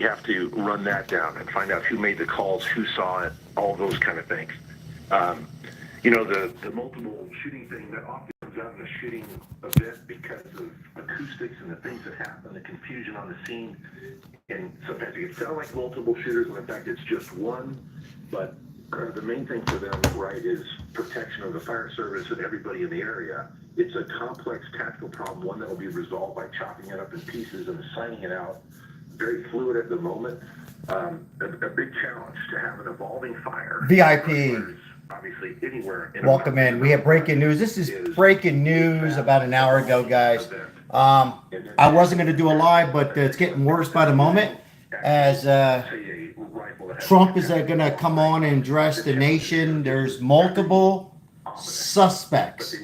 You have to run that down and find out who made the calls, who saw it, all those kind of things. The multiple shooting thing that often comes out in a shooting event because of acoustics and the things that happen, the confusion on the scene, and sometimes it can sound like multiple shooters when in fact it's just one. But the main thing for them, right, is protection of the fire service and everybody in the area. It's a complex tactical problem, one that will be resolved by chopping it up in pieces and assigning it out. Very fluid at the moment. A big challenge to have an evolving fire. VIP. Obviously, anywhere. Welcome in. We have breaking news. This is breaking news about an hour ago, guys. I wasn't going to do a live, but it's getting worse by the moment as Trump is going to come on and address the nation. There's multiple suspects.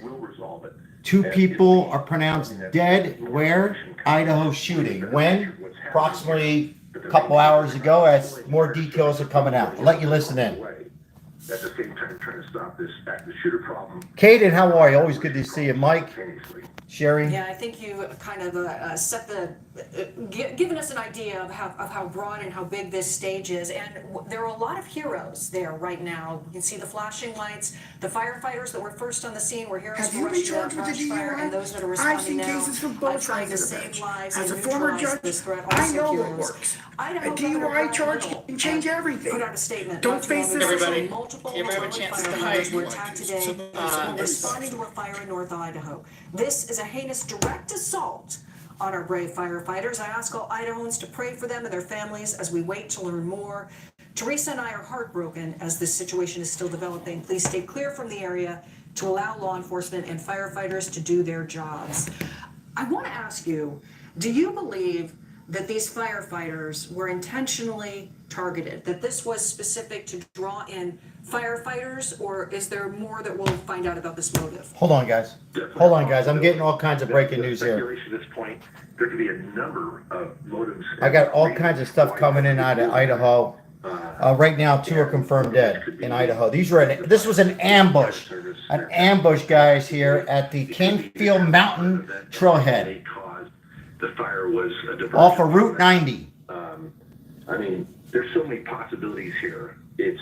2 people are pronounced dead. Where? Idaho shooting. When? Approximately a couple hours ago, as more details are coming out. I'll let you listen in. At the same time, trying to stop this active shooter problem. Kaden, how are you? Always good to see you. Mike, Sherry. Yeah, I think you kind of set given us an idea of how broad and how big this stage is, and there are a lot of heroes there right now. You can see the flashing lights, the firefighters that were first on the scene were heroes. Have you been charged with the DUI? And those that are responding I've seen now, cases from both trying to sides of the save bench. lives As a and former neutralize judge, this threat. I Also know what heroes. works. Idaho A Governor DUI Brad charge Little can change everything. put out a statement. Don't face this. Everybody, Multiple you have a chance to firefighters hide. were attacked today responding to a fire in North Idaho. This is a heinous direct assault on our brave firefighters. I ask all Idahoans to pray for them and their families as we wait to learn more. Teresa and I are heartbroken as this situation is still developing. Please stay clear from the area to allow law enforcement and firefighters to do their jobs. I want to ask you, do you believe that these firefighters were intentionally targeted, that this was specific to draw in firefighters, or is there more that we'll find out about this motive? Hold on, guys. Hold on, guys. I'm getting all kinds of breaking news here. At this point, there could be a number of motives. I got all kinds of stuff coming in out of Idaho. Right now, 2 are confirmed dead in Idaho. This was an ambush. An ambush, guys, here at the Canfield Mountain Trailhead. The fire was a diversion. Off of Route 90. I mean, there's so many possibilities here. It's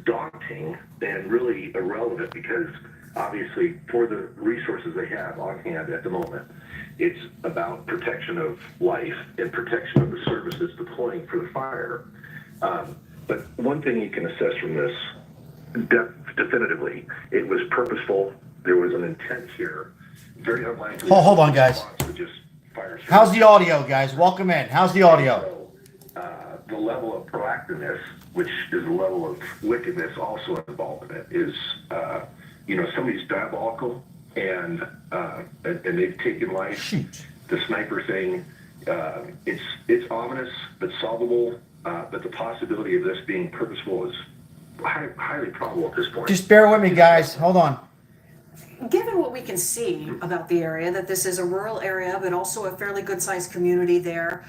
daunting and really irrelevant because obviously for the resources they have on hand at the moment, it's about protection of life and protection of the services deploying for the fire. But one thing you can assess from this definitively, it was purposeful. There was an intent here. Very unlikely. Hold on, guys. How's the audio, guys? Welcome in. How's the audio? The level of proactiveness, which is a level of wickedness also involved in it, is, somebody's diabolical and they've taken life. Shoot. The sniper thing, it's ominous but solvable, but the possibility of this being purposeful is highly probable at this point. Just bear with me, guys. Hold on. Given what we can see about the area, that this is a rural area, but also a fairly good-sized community there,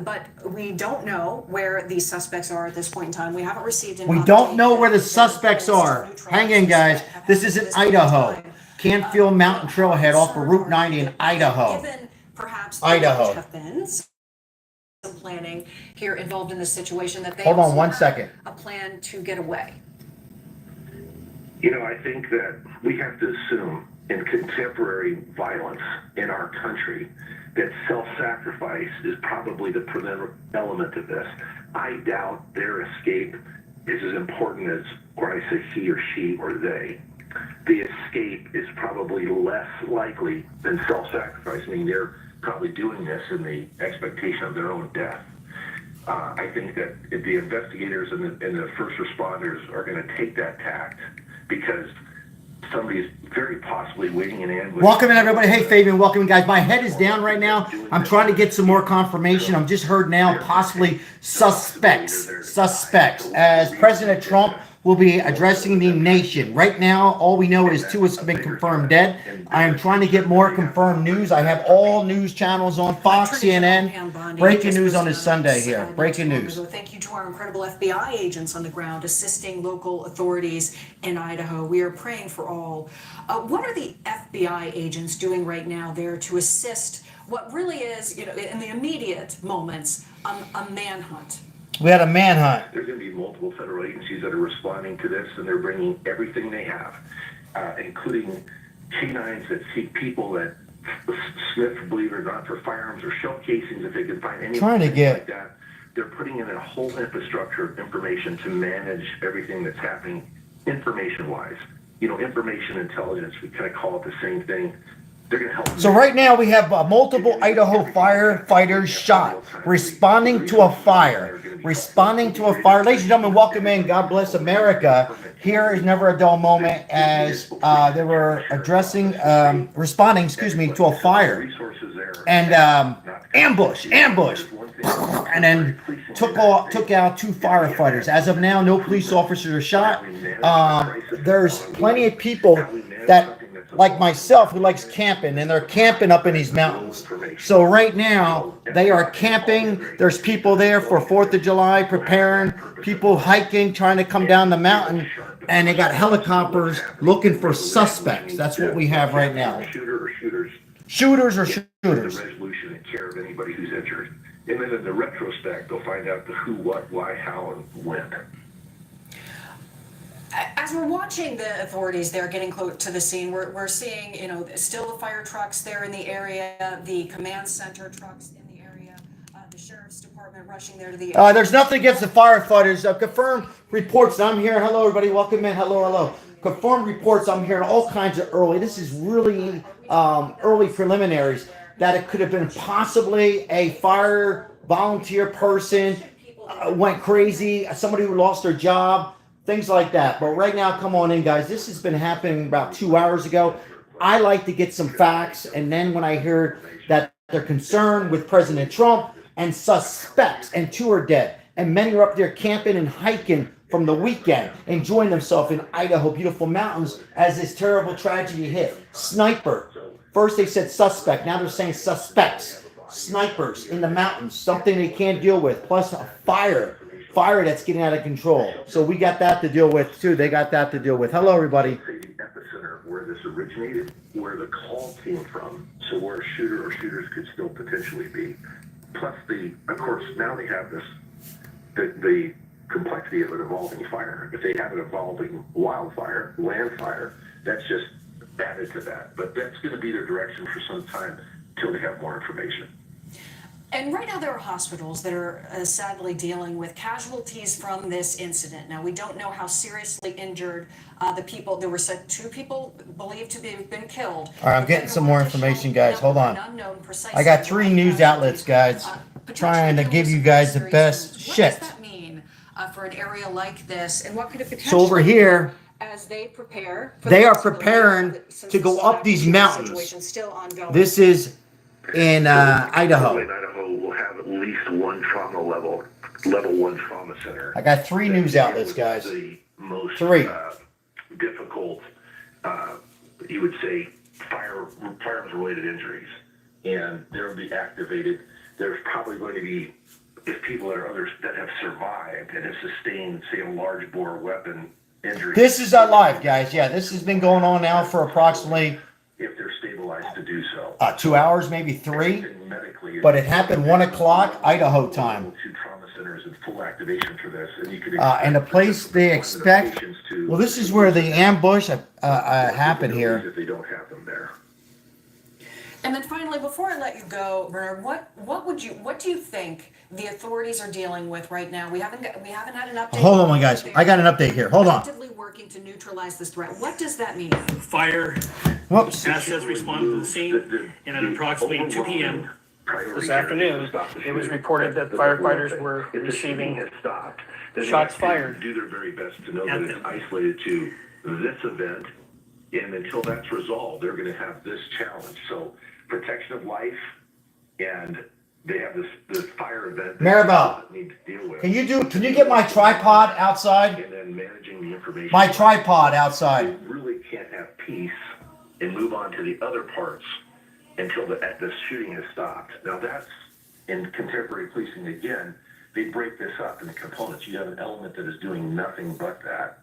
but we don't know where these suspects are at this point in time. We haven't received an We update don't know where the that suspects are. Hang in, guys. This is in Idaho. Canfield Mountain Trailhead off of Route 90 in Idaho. Given perhaps Idaho. have been some planning here involved in this situation, that they Hold on also one have second. a plan to get away. I think that we have to assume in contemporary violence in our country that self-sacrifice is probably the preventive element of this. I doubt their escape is as important as, or I say he or she or they. The escape is probably less likely than self-sacrifice, meaning they're probably doing this in the expectation of their own death. I think that if the investigators and the first responders are going to take that tact because somebody's very possibly waiting in ambush. Welcome in, everybody. Hey, Fabian, welcome in, guys. My head is down right now. I'm trying to get some more confirmation. I've just heard now possibly suspects, as President Trump will be addressing the nation. Right now, all we know is 2 has been confirmed dead. I am trying to get more confirmed news. I have all news channels on Fox, CNN. Breaking news on this Sunday here. Breaking news. Thank you to our incredible FBI agents on the ground assisting local authorities in Idaho. We are praying for all. What are the FBI agents doing right now there to assist what really is, in the immediate moments, a manhunt. We had a manhunt. There's going to be multiple federal agencies that are responding to this, and they're bringing everything they have, including canines that seek people that sniff, believe it or not, for firearms or shell casings if they can find anything like that. They're putting in a whole infrastructure of information to manage everything that's happening information-wise. Information intelligence, we kind of call it the same thing. They're going to help. So right now we have multiple Idaho firefighters shot, responding to a fire. Responding to a fire. Ladies and gentlemen, welcome in. God bless America. Here is never a dull moment as they were responding, to a fire. And ambush. And then took out 2 firefighters. As of now, no police officers are shot. There's plenty of people that, like myself, who likes camping, and they're camping up in these mountains. So right now, they are camping. There's people there for 4th of July preparing, people hiking, trying to come down the mountain, and they got helicopters looking for suspects. That's what we have right now. Shooters or shooters. Resolution and care of anybody who's injured. And then in the retrospect, they'll find out the who, what, why, how, and when. As we're watching the authorities there getting close to the scene, we're seeing, still the fire trucks there in the area, the command center trucks in the area, the sheriff's department rushing there to the area. There's nothing against the firefighters. Confirmed reports. I'm here. Hello, everybody. Welcome in. Hello. Confirmed reports. I'm hearing all kinds of early. This is really early preliminaries that it could have been possibly a fire volunteer person went crazy, somebody who lost their job. Things like that. But right now, come on in, guys. This has been happening about 2 hours ago. I like to get some facts. And then when I hear that they're concerned with President Trump and suspects, and 2 are dead, and many are up there camping and hiking from the weekend, enjoying themselves in Idaho, beautiful mountains, as this terrible tragedy hit. Sniper. First they said suspect. Now they're saying suspects. Snipers in the mountains. Something they can't deal with. Plus a fire that's getting out of control. So we got that to deal with too. They got that to deal with. Hello, everybody. The epicenter where this originated, where the call came from, so where a shooter or shooters could still potentially be. Plus of course, now they have the complexity of an evolving fire. If they have an evolving wildfire, land fire, that's just added to that. But that's going to be their direction for some time until they have more information. And right now there are hospitals that are sadly dealing with casualties from this incident. Now, we don't know how seriously injured the people, there were 2 people believed to have been killed. All right, I'm getting some more information, guys. Hold on. I got 3 news outlets, guys, trying to give you guys the best shit. What does that mean for an area like this? And what could it potentially So over here, as they prepare? they are preparing to go up these mountains. This is in Idaho. Idaho will have at least one trauma level 1 trauma center. I got 3 news outlets, guys. The most 3. Difficult, you would say, firearms-related injuries, and they'll be activated. There's probably going to be, if people or others that have survived and have sustained, say, a large bore weapon injury. This is live, guys. Yeah, this has been going on now for approximately if they're stabilized to do so. 2 hours, maybe 3. But it happened 1 o'clock Idaho time. 2 trauma centers in full activation for this, and you could and the place they expect. Well, this is where the ambush happened here. If they don't have them there. And then finally, before I let you go, Bernard, what do you think the authorities are dealing with right now? We haven't had an update. Hold on, guys. I got an update here. Hold on. Actively working to neutralize this threat. What does that mean? Fire Whoops. assets responded to the scene, and at approximately 2 p.m. this afternoon, it was reported that firefighters were receiving shots fired. Do their very best to know that it's isolated to this event, and until that's resolved, they're going to have this challenge. So protection of life, and they have this fire event Maribel, they need to deal with. can you get my tripod outside? And then managing the information. My tripod outside. You really can't have peace and move on to the other parts until the shooting has stopped. Now that's, in contemporary policing again, they break this up into components. You have an element that is doing nothing but that,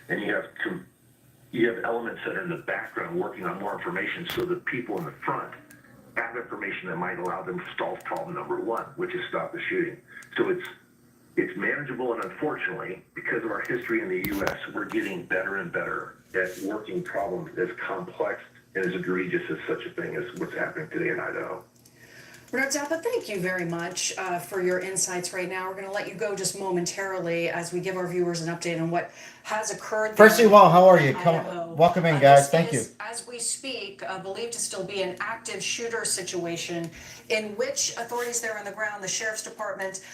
and you have elements that are in the background working on more information, so the people in the front have information that might allow them to solve problem number one, which is stop the shooting. So it's manageable, and unfortunately, because of our history in the U.S., we're getting better and better at working problems as complex and as egregious as such a thing as what's happening today in Idaho. Bernard Zappa, thank you very much for your insights right now. We're going to let you go just momentarily as we give our viewers an update on what has occurred. First of all, how are you? Idaho. Welcome in, guys. This Thank you. is, as we speak, believed to still be an active shooter situation in which authorities there on the ground, the sheriff's department,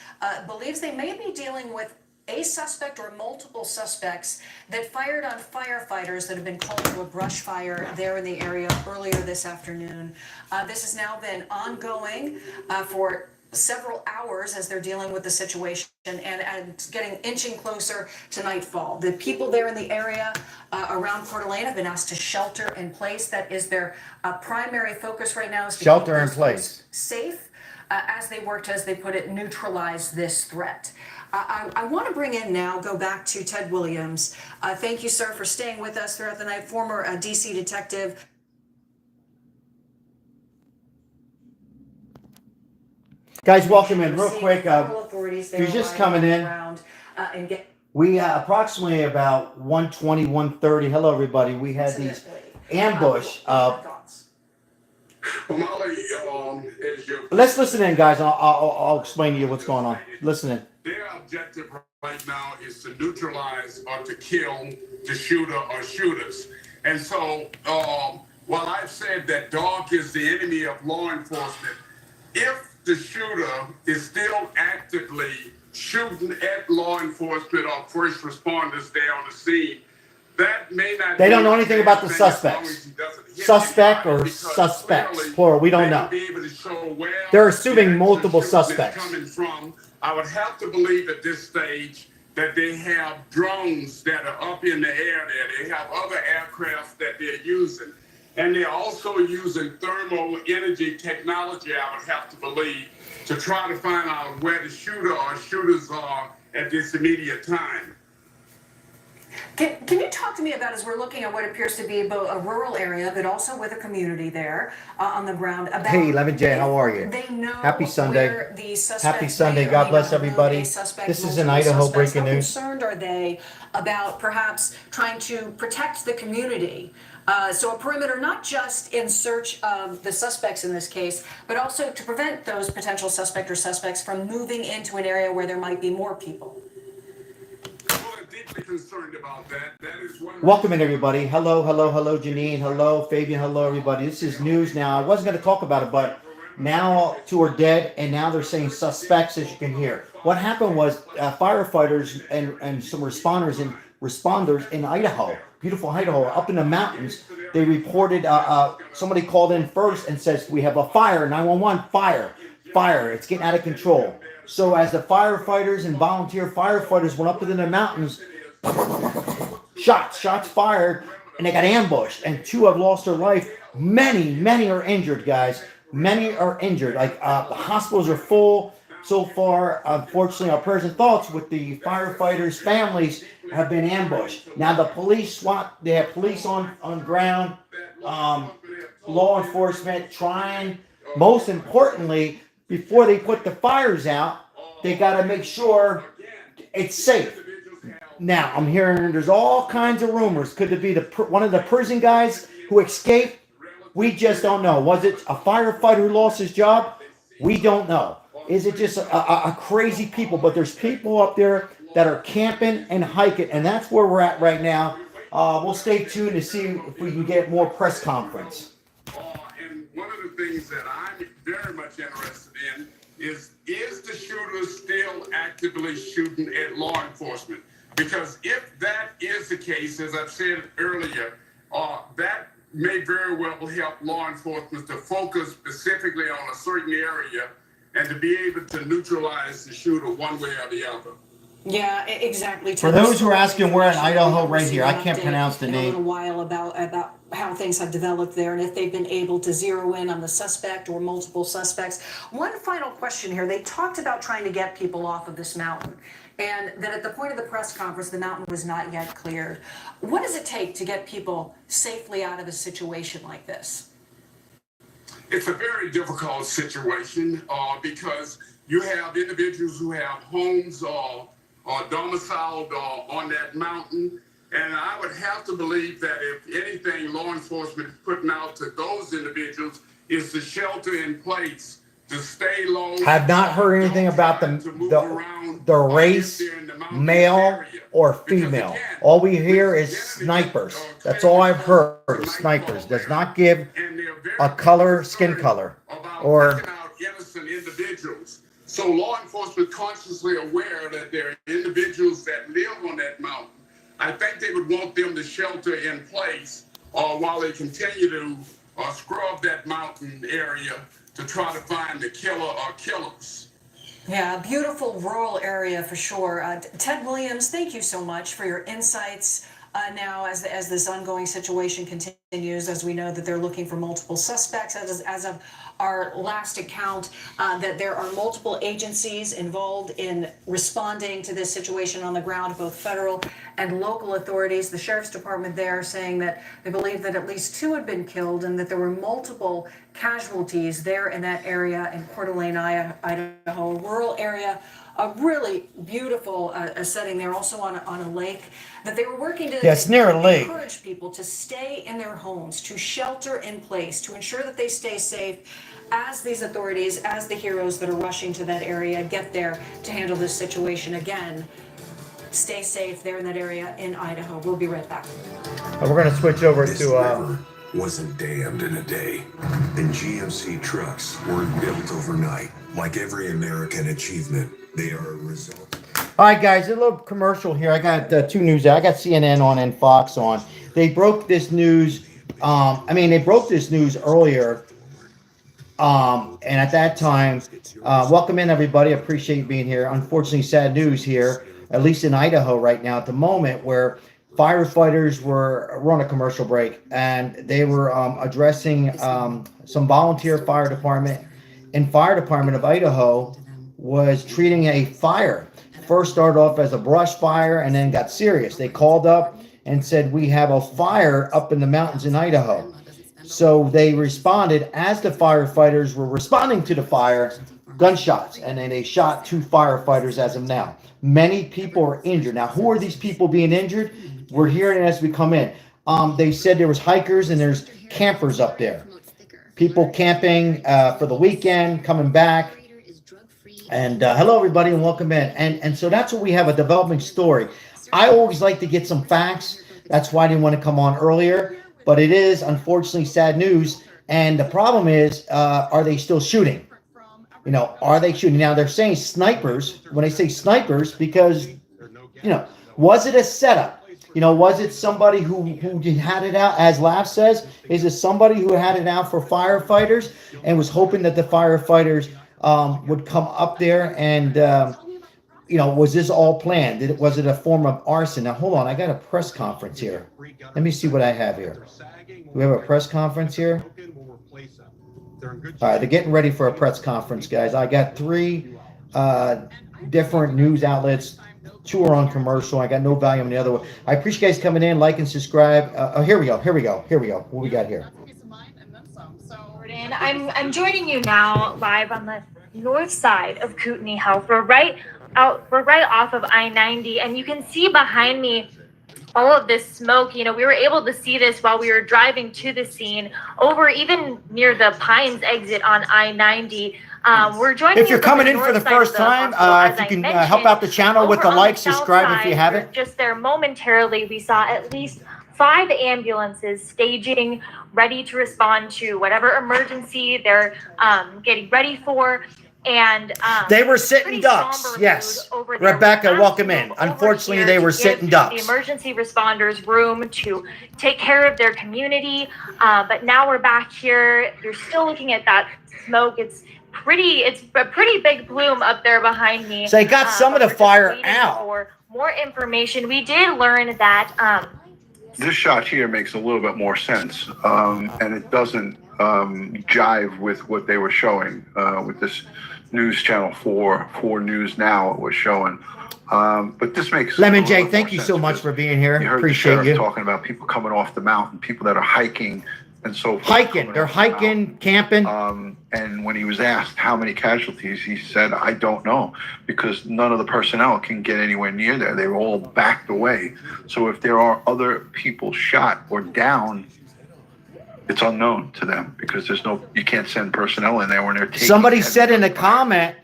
believes they may be dealing with a suspect or multiple suspects that fired on firefighters that have been called to a brush fire there in the area earlier this afternoon. This has now been ongoing for several hours as they're dealing with the situation and inching closer to nightfall. The people there in the area around Coeur d'Alene have been asked to shelter in place. That is their primary focus right now, is to Shelter keep in those place. safe as they work to, as they put it, neutralize this threat. I want to bring in now, go back to Ted Williams. Thank you, sir, for staying with us throughout the night. Former DC detective. Guys, welcome in real quick. If you're just coming in, we approximately about 1:20, 1:30. Hello, everybody. We had these ambush. Let's listen in, guys. I'll explain to you what's going on. Listen in. Their objective right now is to neutralize or to kill the shooter or shooters. And so, while I've said that dog is the enemy of law enforcement, if the shooter is still actively shooting at law enforcement or first responders there on the scene, that may not. They don't know anything about the suspects. Suspect or suspects, plural. We don't know. They're assuming multiple suspects. I would have to believe at this stage that they have drones that are up in the air there. They have other aircraft that they're using. And they're also using thermal energy technology, I would have to believe, to try to find out where the shooter or shooters are at this immediate time. Can you talk to me about, as we're looking at what appears to be both a rural area, but also with a community there on the ground? About Hey, Lemon J, how are you? They know Happy Sunday. where the Happy Sunday. God bless everybody. This is in Idaho breaking news. How concerned are they about perhaps trying to protect the community? So a perimeter, not just in search of the suspects in this case, but also to prevent those potential suspect or suspects from moving into an area where there might be more people. Concerned about that. That is one. Welcome in, everybody. Hello, Janine. Hello, Fabian. Hello, everybody. This is news now. I wasn't going to talk about it, but now two are dead, and now they're saying suspects, as you can hear. What happened was firefighters and some responders in Idaho, beautiful Idaho, up in the mountains, they reported, somebody called in first and says, we have a fire, 911, fire, it's getting out of control. So as the firefighters and volunteer firefighters went up into the mountains, shots fired, and they got ambushed, and two have lost their life. Many are injured, guys. Many are injured. Like the hospitals are full so far. Unfortunately, our prayers and thoughts with the firefighters' families have been ambushed. Now the police they have police on ground, law enforcement trying. Most importantly, before they put the fires out, they got to make sure it's safe. Now, I'm hearing there's all kinds of rumors. Could it be one of the prison guys who escaped? We just don't know. Was it a firefighter who lost his job? We don't know. Is it just a crazy people? But there's people up there that are camping and hiking, and that's where we're at right now. We'll stay tuned to see if we can get more press conference. And one of the things that I'm very much interested in is the shooter still actively shooting at law enforcement? Because if that is the case, as I've said earlier, that may very well help law enforcement to focus specifically on a certain area and to be able to neutralize the shooter one way or the other. Yeah, exactly. For those who are asking, we're in Idaho right here. I can't pronounce the name. In a little while about how things have developed there and if they've been able to zero in on the suspect or multiple suspects. One final question here. They talked about trying to get people off of this mountain, and that at the point of the press conference, the mountain was not yet cleared. What does it take to get people safely out of a situation like this? it's a very difficult situation because you have individuals who have homes domiciled on that mountain. And I would have to believe that if anything law enforcement is putting out to those individuals is to shelter in place, to stay low. Have not heard anything about the race, male or female. All we hear is snipers. That's all I've heard is snipers. Does not give a color, skin color, or innocent individuals. So law enforcement consciously aware that there are individuals that live on that mountain. I think they would want them to shelter in place while they continue to scrub that mountain area to try to find the killer or killers. Yeah, beautiful rural area for sure. Ted Williams, thank you so much for your insights. Now, as this ongoing situation continues, as we know that they're looking for multiple suspects, as of our last account, that there are multiple agencies involved in responding to this situation on the ground, both federal and local authorities. The sheriff's department there saying that they believe that at least 2 had been killed and that there were multiple casualties there in that area in Coeur d'Alene, Idaho, a rural area. A really beautiful setting there, also on a lake, that they were working to it's near a lake. Encourage people to stay in their homes, to shelter in place, to ensure that they stay safe as these authorities, as the heroes that are rushing to that area get there to handle this situation again. Stay safe there in that area in Idaho. We'll be right back. We're going to switch over This to... river wasn't dammed in a day, and GMC trucks weren't built overnight. Like every American achievement, they are a result. All right, guys, a little commercial here. I got 2 news. I got CNN on and Fox on. They broke this news. They broke this news earlier. And at that time, welcome in, everybody. Appreciate you being here. Unfortunately, sad news here, at least in Idaho right now at the moment, where firefighters were on a commercial break, and they were addressing some volunteer fire department of Idaho was treating a fire. First started off as a brush fire and then got serious. They called up and said, we have a fire up in the mountains in Idaho. So they responded. As the firefighters were responding to the fire, gunshots, and then they shot 2 firefighters as of now. Many people are injured. Now, who are these people being injured? We're hearing it as we come in. They said there was hikers and there's campers up there. People camping for the weekend, coming back. And hello, everybody, and welcome in. And so that's what we have, a developing story. I always like to get some facts. That's why I didn't want to come on earlier. But it is, unfortunately, sad news. And the problem is, are they still shooting? Are they shooting? Now, they're saying snipers. When they say snipers, because, was it a setup? Was it somebody who had it out, as Laugh says? Is it somebody who had it out for firefighters and was hoping that the firefighters would come up there and, was this all planned? Was it a form of arson? Now, hold on. I got a press conference here. Let me see what I have here. Do we have a press conference here? All right, they're getting ready for a press conference, guys. I got 3 different news outlets. 2 are on commercial. I got no value on the other one. I appreciate you guys coming in. Like and subscribe. Here we go. What we got here? I'm joining you now live on the north side of Kootenai Health. We're right off of I-90, and you can see behind me all of this smoke. We were able to see this while we were driving to the scene over even near the Pines exit on I-90. We're joining. If you're coming in for the first time, if you can help out the channel with the like, subscribe if you haven't. Just there momentarily, we saw at least 5 ambulances staging, ready to respond to whatever emergency they're getting ready for. And they were sitting ducks. Yes, Rebecca, welcome in. Unfortunately, they were sitting ducks. The emergency responders room to take care of their community. But now we're back here. You're still looking at that smoke. It's a pretty big plume up there behind me. So they got some of the fire out. For more information, we did learn that this shot here makes a little bit more sense, and it doesn't jive with what they were showing with this news channel 4 News Now was showing. But this makes Lemon J, thank you so much for being here. You heard Appreciate the sheriff you talking about people coming off the mountain, people that are hiking and so forth. Hiking. They're hiking, camping. And when he was asked how many casualties, he said, I don't know, because none of the personnel can get anywhere near there. They were all backed away. So if there are other people shot or down, it's unknown to them, because you can't send personnel in there when they're taking. Somebody said in a comment,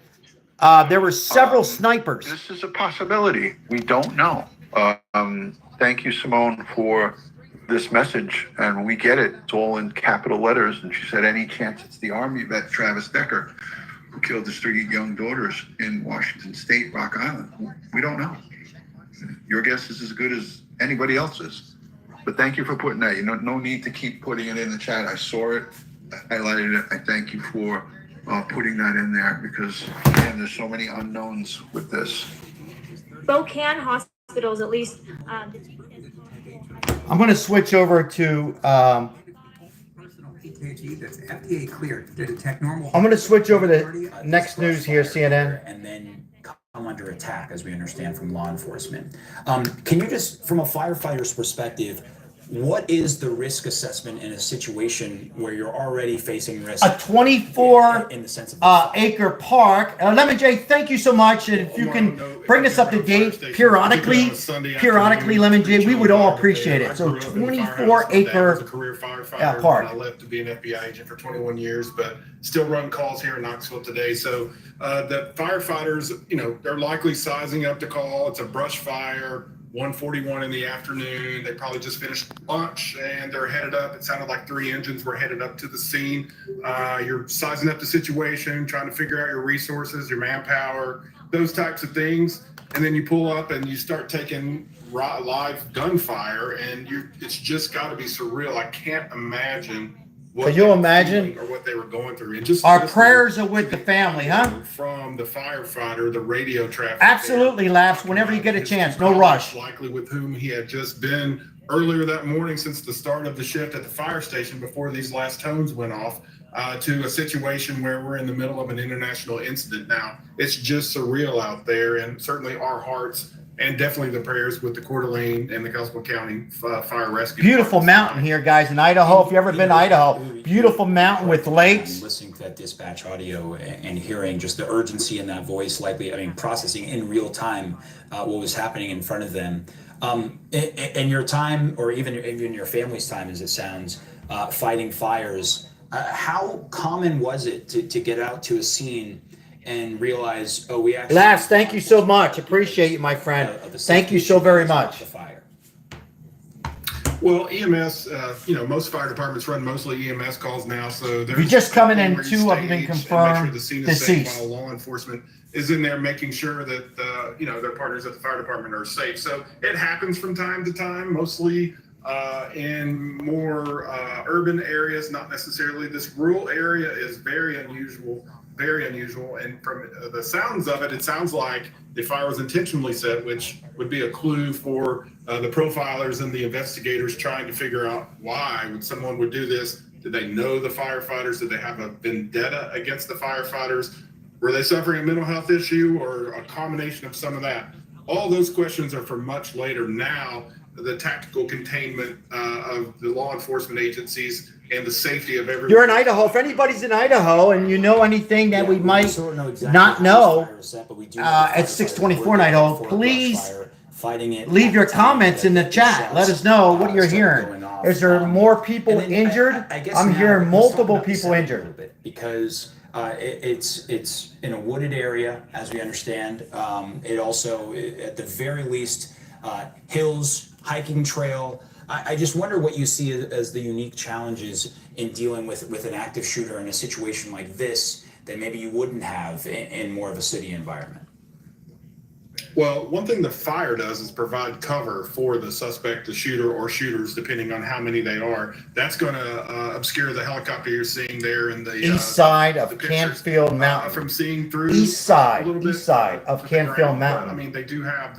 there were several snipers. This is a possibility. We don't know. Thank you, Simone, for this message, and we get it. It's all in capital letters. And she said, any chance it's the Army vet Travis Decker who killed his 3 young daughters in Washington State, Rock Island? We don't know. Your guess is as good as anybody else's. But thank you for putting that. No need to keep putting it in the chat. I saw it, I highlighted it. I thank you for putting that in there, because again, there's so many unknowns with this. Spokane hospitals, at least. I'm going to switch over to. That's FDA cleared to detect normal. I'm going to switch over to next news here, CNN. And then come under attack, as we understand from law enforcement. Can you just, from a firefighter's perspective, what is the risk assessment in a situation where you're already facing risk? A 24 in the sense of acre park. Lemon J, thank you so much. And if you can bring us up to date periodically, Lemon J, we would all appreciate it. So 24 acre career firefighter. park. I left to be an FBI agent for 21 years, but still run calls here in Knoxville today. So the firefighters, they're likely sizing up the call. It's a brush fire. 1:41 in the afternoon. They probably just finished lunch and they're headed up. It sounded like 3 engines were headed up to the scene. You're sizing up the situation, trying to figure out your resources, your manpower, those types of things. And then you pull up and you start taking live gunfire, and it's just got to be surreal. I can't imagine. Can you imagine? Or what they were going through. And Our prayers are with the family, huh? From the firefighter, the radio traffic. Absolutely, Laps, whenever you get a chance. No rush. Likely with whom he had just been earlier that morning since the start of the shift at the fire station before these last tones went off, to a situation where we're in the middle of an international incident now. It's just surreal out there, and certainly our hearts and definitely the prayers with the Coeur d'Alene and the Kalispell County Fire Rescue. Beautiful mountain here, guys, in Idaho. If you've ever been to Idaho, beautiful mountain with lakes. Listening to that dispatch audio and hearing just the urgency in that voice, processing in real time what was happening in front of them. In your time, or even your family's time, as it sounds, fighting fires, how common was it to get out to a scene and realize, we actually... Laps, thank you so much. Appreciate you, my friend. Thank you so very much. Well, EMS, most fire departments run mostly EMS calls now, so if you just coming in, 2 have been confirmed the scene is safe deceased. while law enforcement is in there making sure that their partners at the fire department are safe. So it happens from time to time, mostly in more urban areas, not necessarily. This rural area is very unusual. And from the sounds of it, it sounds like the fire was intentionally set, which would be a clue for the profilers and the investigators trying to figure out why someone would do this. Did they know the firefighters? Did they have a vendetta against the firefighters? Were they suffering a mental health issue, or a combination of some of that? All those questions are for much later. Now, the tactical containment of the law enforcement agencies and the safety of everyone. You're in Idaho. If anybody's in Idaho and you know anything that we might not know, at 624 in Idaho, please leave your comments in the chat. Let us know what you're hearing. Is there more people injured? I'm hearing multiple people injured. Because it's in a wooded area, as we understand. It also, at the very least, hills, hiking trail. I just wonder what you see as the unique challenges in dealing with an active shooter in a situation like this that maybe you wouldn't have in more of a city environment. Well, one thing the fire does is provide cover for the suspect, the shooter, or shooters, depending on how many they are. That's going to obscure the helicopter you're seeing there in the east side of Canfield Mountain. From seeing through east side of Canfield Mountain. I mean, they do have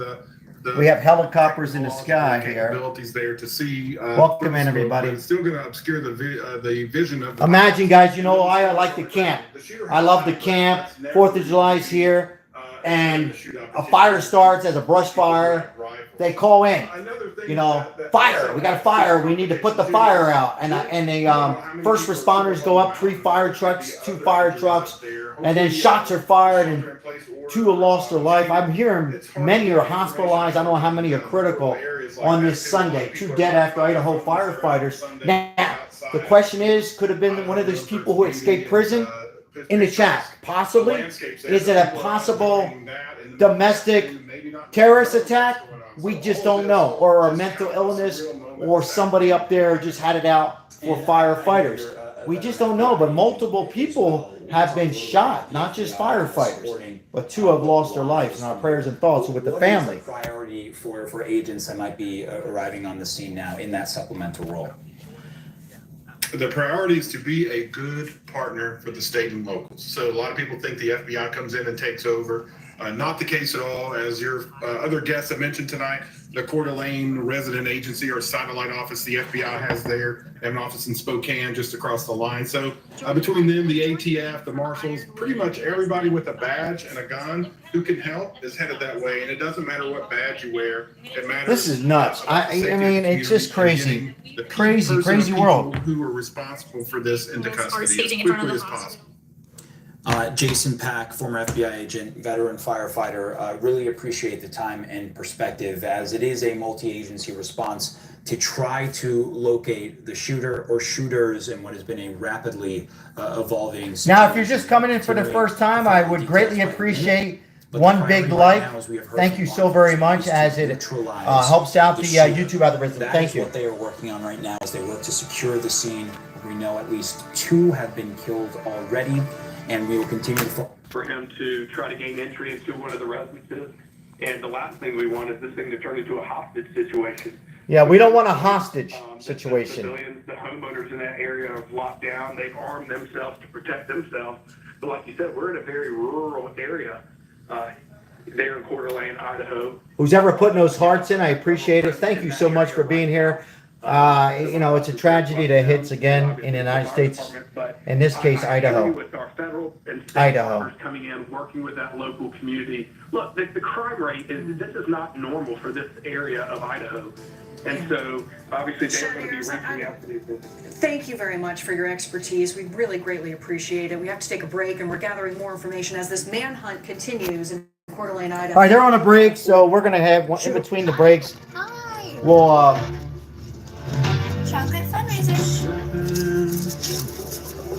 we have helicopters in the sky here. Capabilities there to see. Welcome in, everybody. It's still going to obscure the vision of. Imagine, guys. I like the camp. I love the camp. 4th of July is here, and a fire starts as a brush fire. they call in, Another thing you know, fire. We got a fire. We need to put the fire out. And the first responders go up, 3 fire trucks, 2 fire trucks, and then shots are fired and 2 have lost their life. I'm hearing many are hospitalized. I don't know how many are critical on this Sunday. 2 dead after Idaho firefighters. Now, the question is, could have been one of those people who escaped prison? In the chat, possibly. Is it a possible domestic terrorist attack? We just don't know. Or a mental illness, or somebody up there just had it out for firefighters. We just don't know, but multiple people have been shot, not just firefighters, but 2 have lost their lives, and our prayers and thoughts are with the family. What is the priority for agents that might be arriving on the scene now in that supplemental role? The priority is to be a good partner for the state and locals. So a lot of people think the FBI comes in and takes over. Not the case at all. As your other guests have mentioned tonight, the Coeur d'Alene resident agency or satellite office the FBI has there, they have an office in Spokane just across the line. So between them, the ATF, the marshals, pretty much everybody with a badge and a gun who can help is headed that way. And it doesn't matter what badge you wear. It matters. This is nuts. I mean, it's just crazy. Crazy world. Who are responsible for this into custody as quickly as possible. Jason Pack, former FBI agent, veteran firefighter, really appreciate the time and perspective, as it is a multi-agency response to try to locate the shooter or shooters in what has been a rapidly evolving situation. Now, if you're just coming in for the first time, I would greatly appreciate one big like. Thank you so very much, as it helps out the YouTube algorithm. Thank you. What they are working on right now is they work to secure the scene. We know at least 2 have been killed already, and we will continue for him to try to gain entry into one of the residences. And the last thing we want is this thing to turn into a hostage situation. Yeah, we don't want a hostage situation. The civilians, the homeowners in that area are locked down. They've armed themselves to protect themselves. But like you said, we're in a very rural area there in Coeur d'Alene, Idaho. Who's ever putting those hearts in, I appreciate it. Thank you so much for being here. You know, it's a tragedy that hits again in the United States, in this case, Idaho. With our federal and state Idaho. partners coming in, working with that local community. Look, the crime rate this is not normal for this area of Idaho. And so, obviously, they're going to be reaching out to these businesses. Thank you very much for your expertise. We really greatly appreciate it. We have to take a break, and we're gathering more information as this manhunt continues in Coeur d'Alene, Idaho. All right, they're on a break, so we're going to have one in between the breaks. We'll Chocolate fundraiser.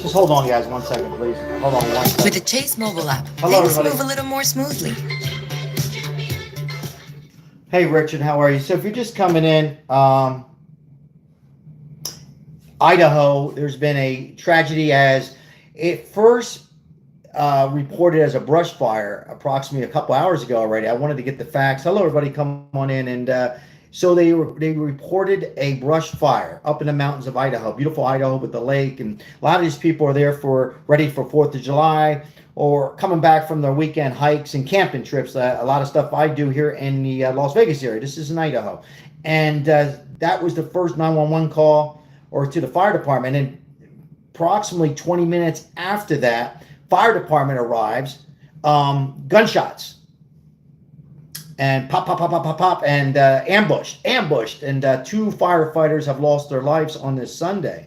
just hold on, guys, 1 second, please. Hold on 1 second. With the Chase mobile app, Hello, things everybody. move a little more smoothly. Hey, Richard, how are you? So if you're just coming in, Idaho, there's been a tragedy as it first reported as a brush fire approximately a couple hours ago already. I wanted to get the facts. Hello, everybody, come on in. And so they reported a brush fire up in the mountains of Idaho, beautiful Idaho with the lake. And a lot of these people are there ready for 4th of July or coming back from their weekend hikes and camping trips. A lot of stuff I do here in the Las Vegas area. This is in Idaho. And that was the first 911 call or to the fire department. And approximately 20 minutes after that, fire department arrives, gunshots. And pop, and ambushed. And 2 firefighters have lost their lives on this Sunday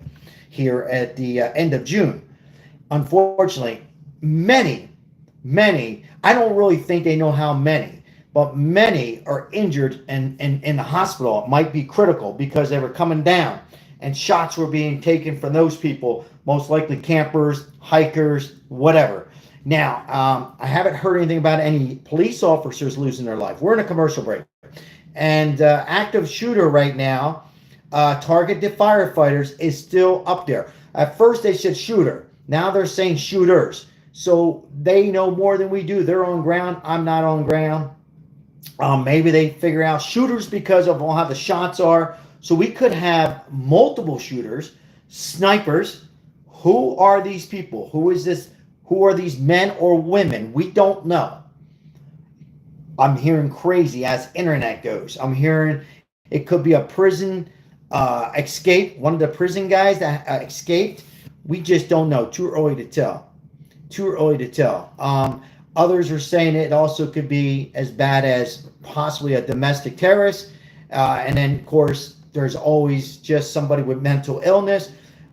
here at the end of June. Unfortunately, many, I don't really think they know how many, but many are injured and in the hospital. It might be critical because they were coming down and shots were being taken from those people, most likely campers, hikers, whatever. Now, I haven't heard anything about any police officers losing their life. We're in a commercial break. And active shooter right now, target to firefighters, is still up there. At first they said shooter. Now they're saying shooters. So they know more than we do. They're on ground. I'm not on ground. Maybe they figure out shooters because of how the shots are. So we could have multiple shooters, snipers. Who are these people? Who is this? Who are these men or women? We don't know. I'm hearing crazy as internet goes. I'm hearing it could be a prison escape. One of the prison guys that escaped. We just don't know. Too early to tell. Others are saying it also could be as bad as possibly a domestic terrorist. And then, of course, there's always just somebody with mental illness.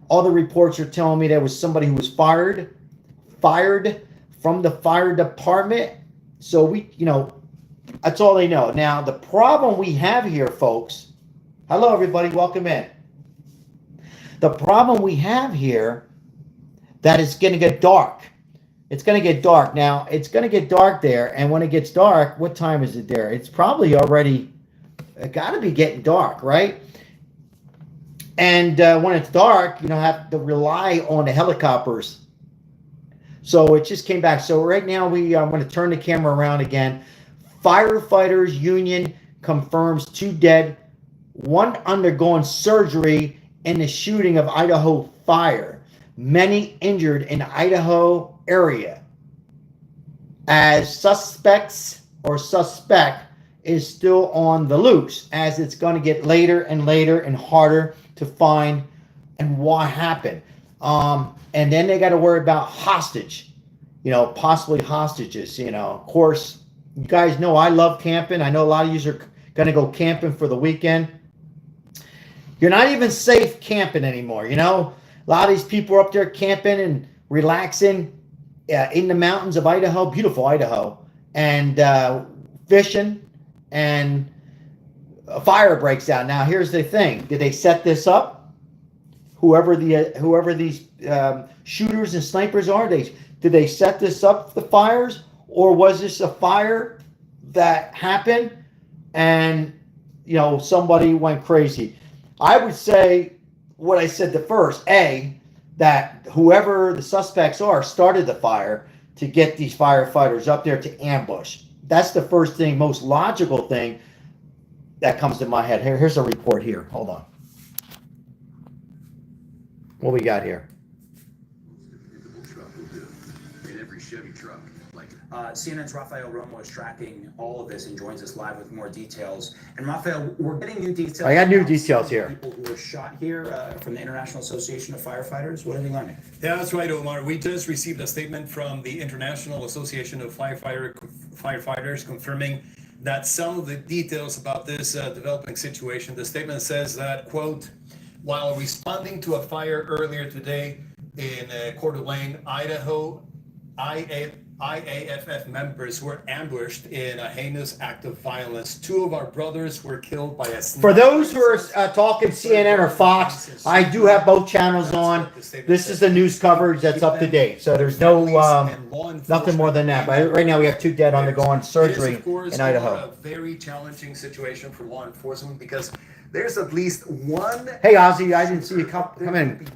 All the reports are telling me there was somebody who was fired from the fire department. So that's all they know. Now, the problem we have here, folks, hello, everybody, welcome in. The problem we have here, that it's going to get dark. It's going to get dark. Now, it's going to get dark there, and when it gets dark, what time is it there? It's probably already, it got to be getting dark, right? And when it's dark, you don't have to rely on the helicopters. So it just came back. So right now, I'm going to turn the camera around again. Firefighters Union confirms 2 dead, 1 undergoing surgery in the shooting of Idaho fire. Many injured in Idaho area. As suspect is still on the loose, as it's going to get later and later and harder to find and what happened. And then they got to worry about hostage, possibly hostages. Of course, you guys know I love camping. I know a lot of you are going to go camping for the weekend. You're not even safe camping anymore. A lot of these people are up there camping and relaxing in the mountains of Idaho, beautiful Idaho, and fishing, and a fire breaks out. Now, here's the thing: did they set this up? Whoever these shooters and snipers are, did they set this up, the fires, or was this a fire that happened and somebody went crazy? I would say what I said first, that whoever the suspects are started the fire to get these firefighters up there to ambush. That's the first thing, most logical thing that comes to my head. Here's a report here. Hold on. What we got here? In every Chevy truck. CNN's Rafael Romo is tracking all of this and joins us live with more details. And Rafael, we're getting new details. I got new details here. People who were shot here from the International Association of Firefighters. What are we learning? Yeah, that's right, Omar. We just received a statement from the International Association of Firefighters confirming that some of the details about this developing situation. The statement says that, quote, while responding to a fire earlier today in Coeur d'Alene, Idaho, IAFF members were ambushed in a heinous act of violence. 2 of our brothers were killed by a sniper. For those who are talking CNN or Fox, I do have both channels on. This is the news coverage that's up to date. So there's no nothing more than that. But right now we have 2 dead undergoing surgery in Idaho. A very challenging situation for law enforcement because there's at least one. Hey, Ozzy, I didn't see you come in.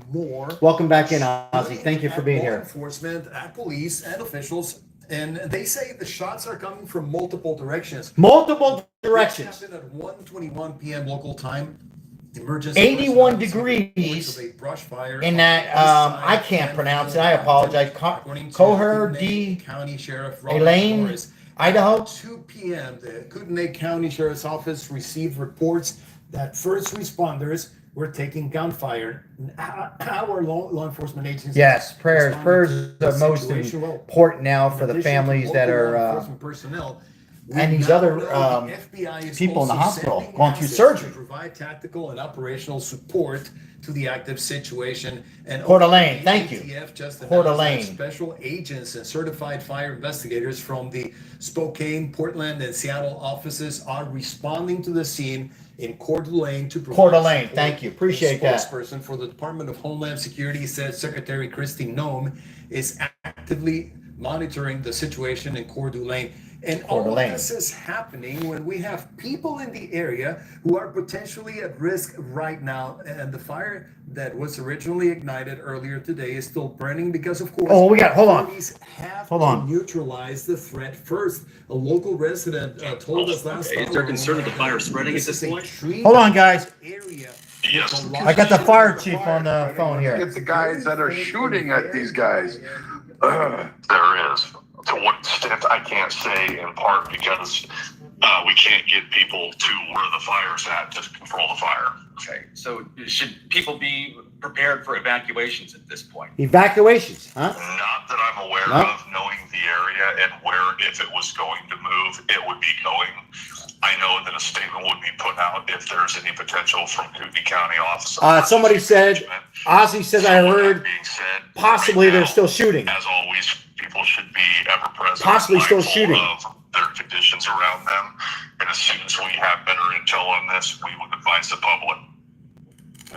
Welcome back in, Ozzy. Thank you for being here. Law enforcement, at police, and officials, and they say the shots are coming from multiple directions. Multiple directions. This happened at 1:21 p.m. local time. Emergency 81 degrees in that, I can't pronounce it. I apologize. Coeur County Sheriff Elaine, Idaho. 2 p.m. The Kootenai County Sheriff's Office received reports that first responders were taking gunfire. Our law enforcement agencies. Yes, prayers are most important now for the families that are personnel. And these other people in the hospital going through surgery. To provide tactical and operational support to the active situation. And Coeur d'Alene, thank you. Coeur d'Alene. Special agents and certified fire investigators from the Spokane, Portland, and Seattle offices are responding to the scene in Coeur d'Alene to provide Coeur d'Alene, thank you. Appreciate that. Spokesperson for the Department of Homeland Security said Secretary Kristi Noem is actively monitoring the situation in Coeur d'Alene. And all of this is happening when we have people in the area who are potentially at risk right now. And the fire that was originally ignited earlier today is still burning because, of course, hold on. Have to neutralize the threat first. A local resident told us last night. Is there concern of the fire spreading at this point? Hold on, guys. Yes. I got the fire chief on the phone here. It's the guys that are shooting at these guys. There is. To what extent, I can't say, in part because we can't get people to where the fire's at to control the fire. Okay, so should people be prepared for evacuations at this point? Evacuations, huh? Not that I'm aware No. of, knowing the area and where, if it was going to move, it would be going. I know that a statement would be put out if there's any potential from Kootenai County Office of Somebody said, Ozzy says, I heard being said, possibly right they're now, still shooting. As always, people should be ever present, Possibly still mindful shooting. of their conditions around them. And as soon as we have better intel on this, we would advise the public.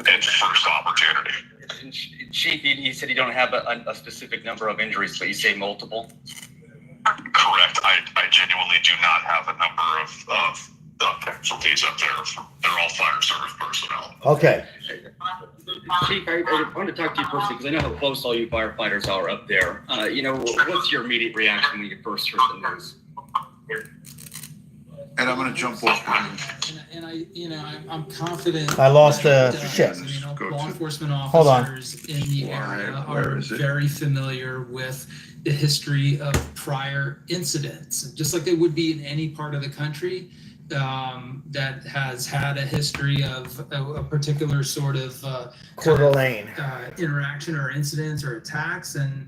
It's first opportunity. Chief, you said you don't have a specific number of injuries, but you say multiple? Correct. I genuinely do not have a number of casualties up there. They're all fire service personnel. Okay. Chief, I want to talk to you personally because I know how close all you firefighters are up there. What's your immediate reaction when you first heard the news? And I'm going to jump off. And I'm confident. I lost shit. Go Law to- enforcement Hold on. officers in the area Where are is it? very familiar with the history of prior incidents, just like they would be in any part of the country that has had a history of a particular sort of Coeur d'Alene. interaction or incidents or attacks, and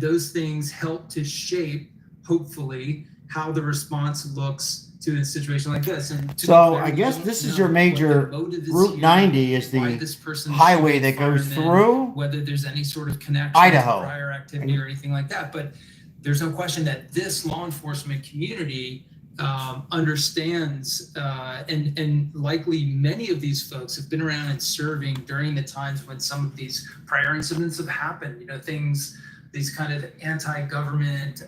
those things help to shape, hopefully, how the response looks to a situation like this. And to be So fair, I we guess don't this is know your what major the motive is Route here, 90 is why the this person is highway shooting that goes firemen, through whether there's any sort of connection Idaho. to prior activity or anything like that. But there's no question that this law enforcement community understands, and likely many of these folks have been around and serving during the times when some of these prior incidents have happened. These kind of anti-government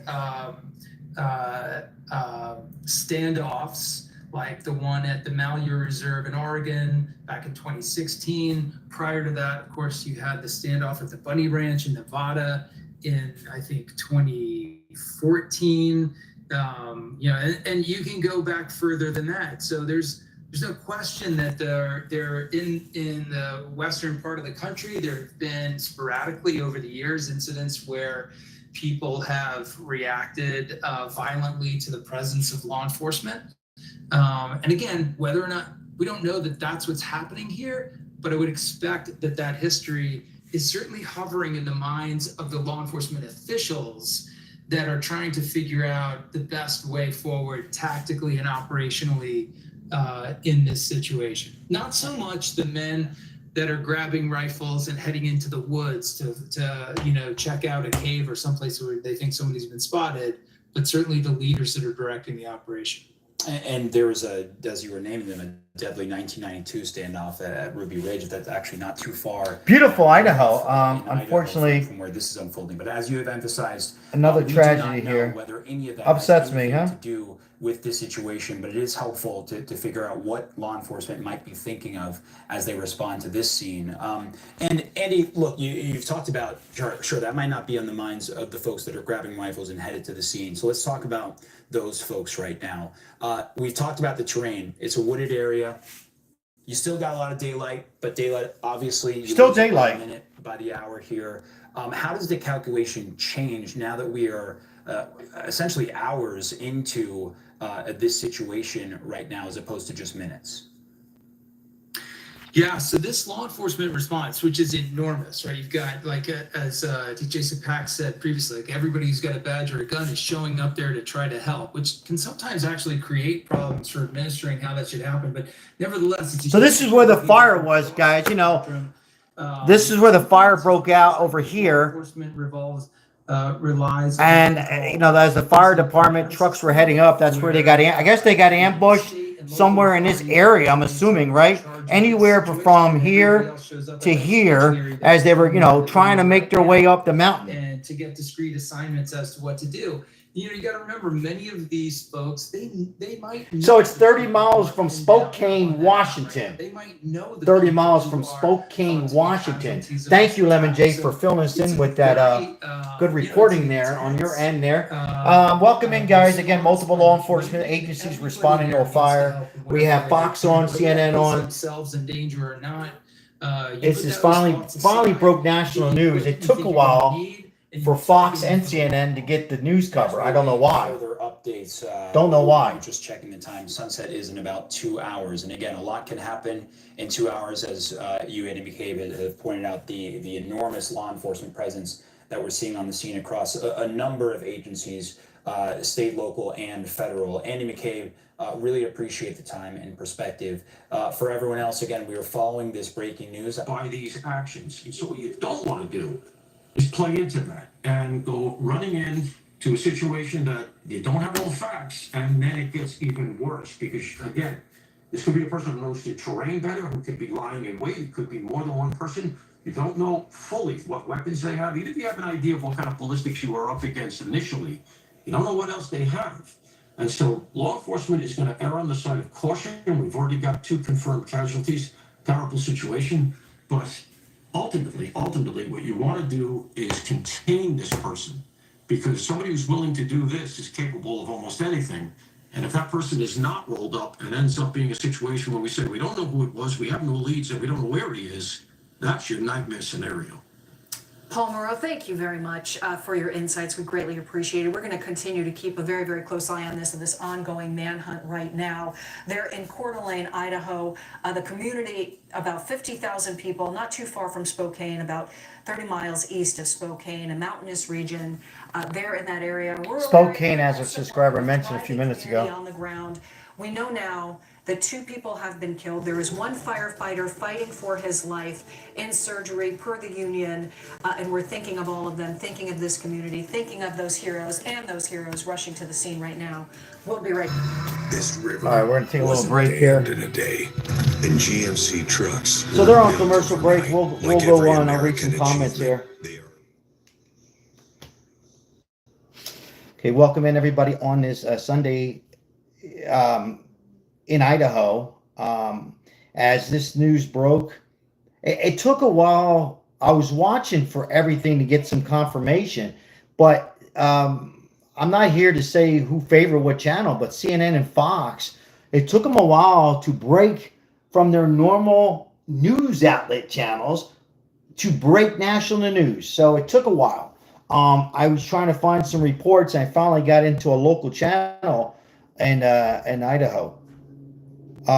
standoffs, like the one at the Malheur Reserve in Oregon back in 2016. Prior to that, of course, you had the standoff at the Bunny Ranch in Nevada in, I think, 2014. And you can go back further than that. So there's no question that they're in the western part of the country. There have been sporadically over the years incidents where people have reacted violently to the presence of law enforcement. And again, whether or not, we don't know that that's what's happening here, but I would expect that that history is certainly hovering in the minds of the law enforcement officials that are trying to figure out the best way forward tactically and operationally in this situation. Not so much the men that are grabbing rifles and heading into the woods to check out a cave or someplace where they think somebody's been spotted, but certainly the leaders that are directing the operation. And there was as you were naming them, a deadly 1992 standoff at Ruby Ridge. That's actually not too far. Beautiful Idaho. Idaho Unfortunately, from where this is unfolding. But as you have emphasized, another we tragedy do not know here. whether any of that Upsets has me, anything huh? to do with this situation, but it is helpful to figure out what law enforcement might be thinking of as they respond to this scene. And Andy, look, you've talked about, sure, that might not be on the minds of the folks that are grabbing rifles and headed to the scene. So let's talk about those folks right now. We've talked about the terrain. It's a wooded area. You still got a lot of daylight, but daylight, obviously, you Still lose it daylight. by the minute, by the hour here. How does the calculation change now that we are essentially hours into this situation right now, as opposed to just minutes? Yeah, so this law enforcement response, which is enormous, right? You've got, like, as Jason Pack said previously, like everybody who's got a badge or a gun is showing up there to try to help, which can sometimes actually create problems for administering how that should happen. But nevertheless, it's so this is where the fire was, guys. This is where the fire broke out over here. Enforcement relies And as the fire department trucks were heading up, that's where they got. I guess they got ambushed somewhere in this area. I'm assuming, right? Anywhere from here to here, as they were, trying to make their way up the mountain. and to get discrete assignments as to what to do. You got to remember, many of these folks, they might know. So it's 30 miles from Spokane, Washington. They might know the 30 people miles who from are Spokane, thought to be Washington. casualties of Thank you, Lemon J, So for filling us it's in a with that very, good reporting there on your end there. Welcome in, guys. Again, multiple law enforcement agencies responding to a fire. We have Fox on, CNN on. Themselves in danger or not. This is finally broke national news. It took a while for Fox and CNN to get the news cover. I don't know why. Further up updates. Don't know why. I'm just checking the time. Sunset is in about 2 hours. And again, a lot can happen in 2 hours, as you and McCabe have pointed out, the enormous law enforcement presence that we're seeing on the scene across a number of agencies, state, local, and federal. Andy McCabe, really appreciate the time and perspective. For everyone else, again, we are following this breaking news. By these actions. And so what you don't want to do is play into that and go running in to a situation that you don't have all the facts, and then it gets even worse because, again, this could be a person who knows the terrain better, who could be lying in wait. It could be more than one person. You don't know fully what weapons they have. Even if you have an idea of what kind of ballistics you were up against initially, you don't know what else they have. And so law enforcement is going to err on the side of caution. We've already got 2 confirmed casualties. Terrible situation. But ultimately, what you want to do is contain this person, because somebody who's willing to do this is capable of almost anything. And if that person is not rolled up and ends up being a situation where we say we don't know who it was, we have no leads, and we don't know where he is, that's your nightmare scenario. Paul Moreau, thank you very much for your insights. We greatly appreciate it. We're going to continue to keep a very, very close eye on this ongoing manhunt right now. They're in Coeur d'Alene, Idaho. The community, about 50,000 people, not too far from Spokane, about 30 miles east of Spokane, a mountainous region. They're in that area. Spokane, as a subscriber mentioned a few minutes ago. On the ground. We know now that 2 people have been killed. There is 1 firefighter fighting for his life in surgery per the union. And we're thinking of all of them, thinking of this community, thinking of those heroes and those heroes rushing to the scene right now. We'll be right back. This river. All right, we're going to take a little break here. In a day, and GMC trucks. So they're on commercial break. We'll go on. I'll read some comments here. Okay, welcome in everybody on this Sunday in Idaho. As this news broke, it took a while. I was watching for everything to get some confirmation, but I'm not here to say who favored what channel, but CNN and Fox, it took them a while to break from their normal news outlet channels to break national news. So it took a while. I was trying to find some reports, and I finally got into a local channel in Idaho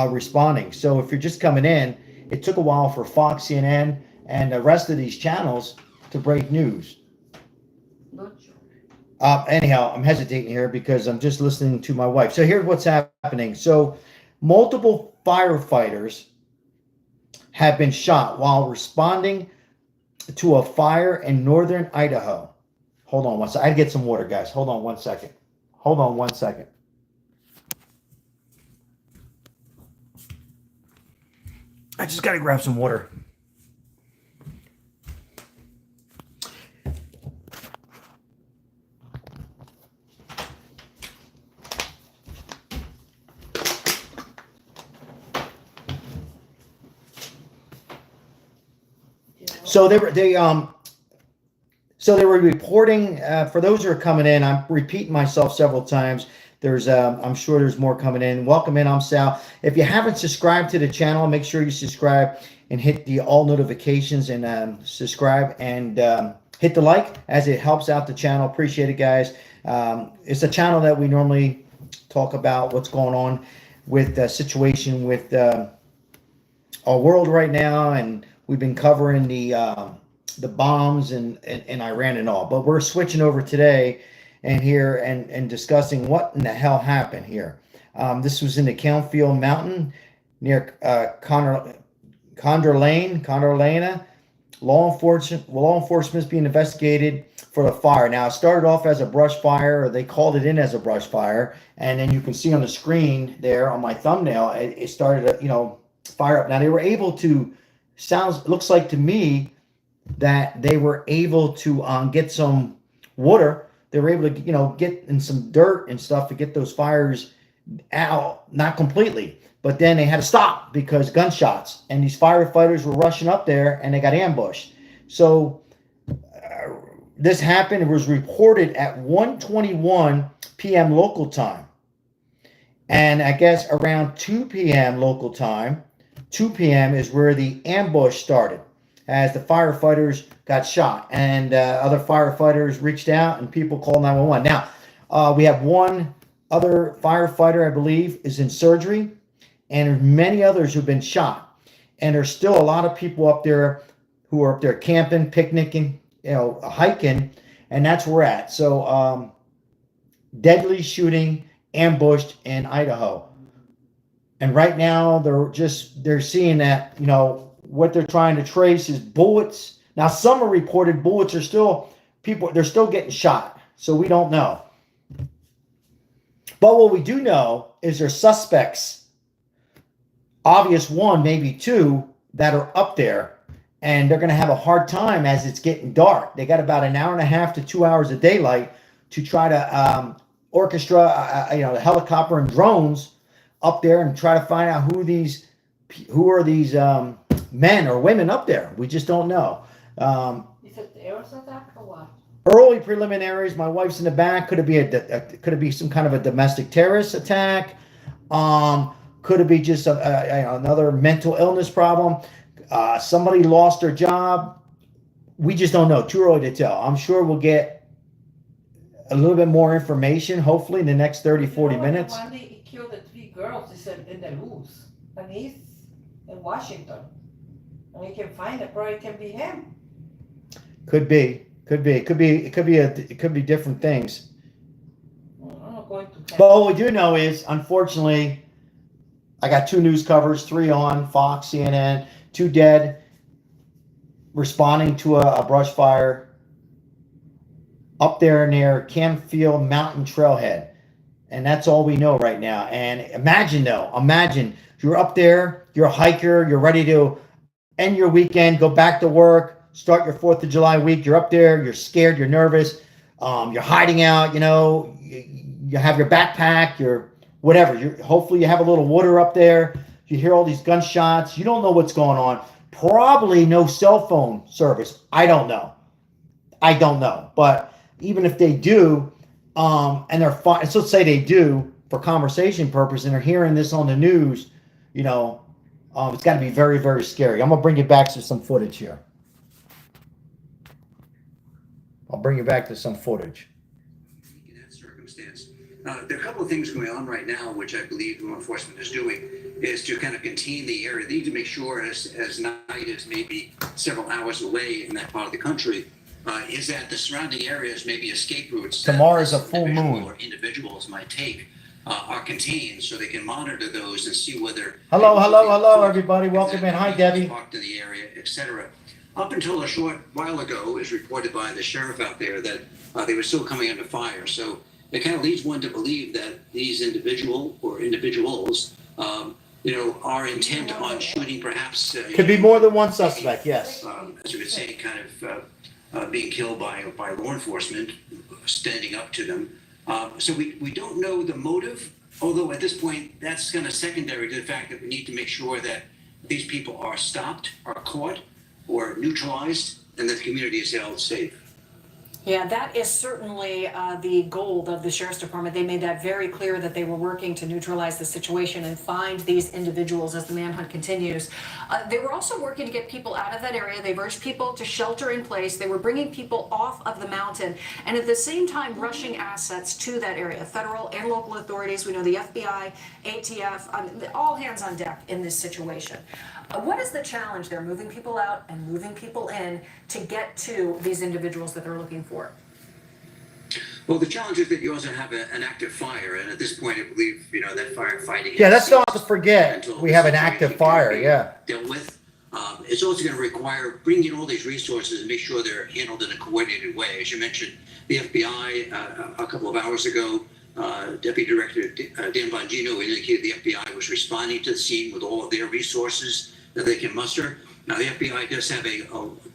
responding. So if you're just coming in, it took a while for Fox, CNN, and the rest of these channels to break news. Anyhow, I'm hesitating here because I'm just listening to my wife. So here's what's happening. So multiple firefighters have been shot while responding to a fire in northern Idaho. Hold on one second. I gotta get some water, guys. Hold on one second. Hold on one second. I just gotta grab some water. So they were reporting, for those who are coming in, I'm repeating myself several times. There's I'm sure there's more coming in. Welcome in, I'm Sal. If you haven't subscribed to the channel, make sure you subscribe and hit the all notifications and subscribe and hit the like, as it helps out the channel. Appreciate it, guys. It's a channel that we normally talk about what's going on with the situation with our world right now, and we've been covering the bombs in Iran and all. But we're switching over today and here and discussing what in the hell happened here. This was in the Countfield Mountain near Coeur d'Alene. Law enforcement is being investigated for the fire. Now, it started off as a brush fire, or they called it in as a brush fire, and then you can see on the screen there on my thumbnail, it started to, fire up. Now, they were able to, looks like to me that they were able to get some water. They were able to, get in some dirt and stuff to get those fires out, not completely. But then they had to stop because gunshots, and these firefighters were rushing up there and they got ambushed. So this happened. It was reported at 1:21 p.m. local time. And I guess around 2 p.m. local time, 2 p.m. is where the ambush started, as the firefighters got shot, and other firefighters reached out and people called 911. Now, we have one other firefighter, I believe, is in surgery, and there's many others who've been shot. And there's still a lot of people up there who are up there camping, picnicking, hiking, and that's where we're at. So deadly shooting ambushed in Idaho. And right now they're seeing that, what they're trying to trace is bullets. Now some are reported bullets are still they're still getting shot. So we don't know. But what we do know is there's suspects, obvious one, maybe two, that are up there, and they're going to have a hard time as it's getting dark. They got about an hour and a half to 2 hours of daylight to try to orchestra, the helicopter and drones up there and try to find out who are these men or women up there. We just don't know. Is it terrorist attack or what? Early preliminaries. My wife's in the back. Could it be some kind of a domestic terrorist attack? Could it be just another mental illness problem? Somebody lost their job. We just don't know. Too early to tell. I'm sure we'll get a little bit more information, hopefully, in the next 30, 40 minutes. The one he killed the 3 girls is in the loose, and he's in Washington. And we can find it. Probably can be him. Could be. It could be different things. But what we do know is, unfortunately, I got 2 news covers, 3 on Fox, CNN, 2 dead, responding to a brush fire up there near Canfield Mountain Trailhead. And that's all we know right now. And imagine you're up there, you're a hiker, you're ready to end your weekend, go back to work, start your 4th of July week. You're up there, you're scared, you're nervous, you're hiding out, you have your backpack, you're whatever. Hopefully you have a little water up there. You hear all these gunshots. You don't know what's going on. Probably no cell phone service. I don't know. But even if they do, and they're fine, so let's say they do for conversation purpose, and they're hearing this on the news, it's got to be very, very scary. I'm gonna bring you back to some footage here. I'll bring you back to some footage. In that circumstance, there are a couple of things going on right now, which I believe law enforcement is doing, is to kind of contain the area. They need to make sure, as night is maybe several hours away in that part of the country, is that the surrounding areas, maybe escape routes, Tomorrow's a full moon. Or individuals might take, are contained, so they can monitor those and see whether. Hello, everybody. Welcome in. Hi, Debbie. Walked to the area, etc. Up until a short while ago, it was reported by the sheriff out there that they were still coming under fire. So it kind of leads one to believe that these individuals are intent on shooting, perhaps. Could be more than one suspect, yes. As we would say, kind of being killed by law enforcement, standing up to them. So we don't know the motive, although at this point, that's kind of secondary to the fact that we need to make sure that these people are stopped, are caught, or neutralized, and that the community is held safe. Yeah, that is certainly the goal of the Sheriff's Department. They made that very clear that they were working to neutralize the situation and find these individuals as the manhunt continues. They were also working to get people out of that area. They've urged people to shelter in place. They were bringing people off of the mountain and at the same time rushing assets to that area. Federal and local authorities, we know the FBI, ATF, all hands on deck in this situation. What is the challenge there, moving people out and moving people in to get to these individuals that they're looking for? Well, the challenge is that you also have an active fire, and at this point, I believe that firefighting. Yeah, let's not forget we have an active fire. Yeah. Dealt with. It's also going to require bringing in all these resources and make sure they're handled in a coordinated way. As you mentioned, the FBI a couple of hours ago. Deputy Director Dan Bongino indicated the FBI was responding to the scene with all of their resources that they can muster. Now, the FBI does have a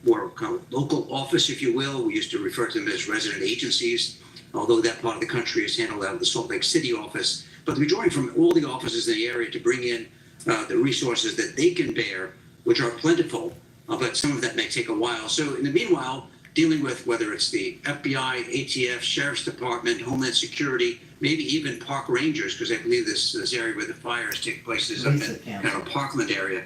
more kind of local office, if you will. We used to refer to them as resident agencies, although that part of the country is handled out of the Salt Lake City office. But they're drawing from all the offices in the area to bring in the resources that they can bear, which are plentiful, but some of that may take a while. So in the meanwhile, dealing with whether it's the FBI, ATF, Sheriff's Department, Homeland Security, maybe even park rangers, because I believe this area where the fires take place is up in kind of a parkland area,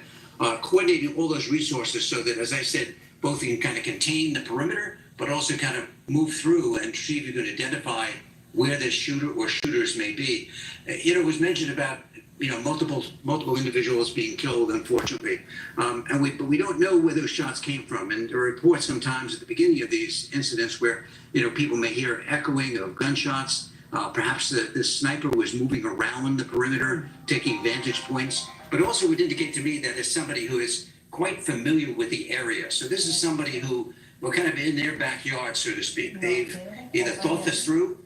coordinating all those resources so that, as I said, both you can kind of contain the perimeter, but also kind of move through and see if you can identify where the shooter or shooters may be. It was mentioned about multiple individuals being killed, unfortunately, but we don't know where those shots came from. And there are reports sometimes at the beginning of these incidents where people may hear echoing of gunshots. Perhaps the sniper was moving around the perimeter, taking vantage points. But also would indicate to me that it's somebody who is quite familiar with the area. So this is somebody who were kind of in their backyard, so to speak. They've either thought this through.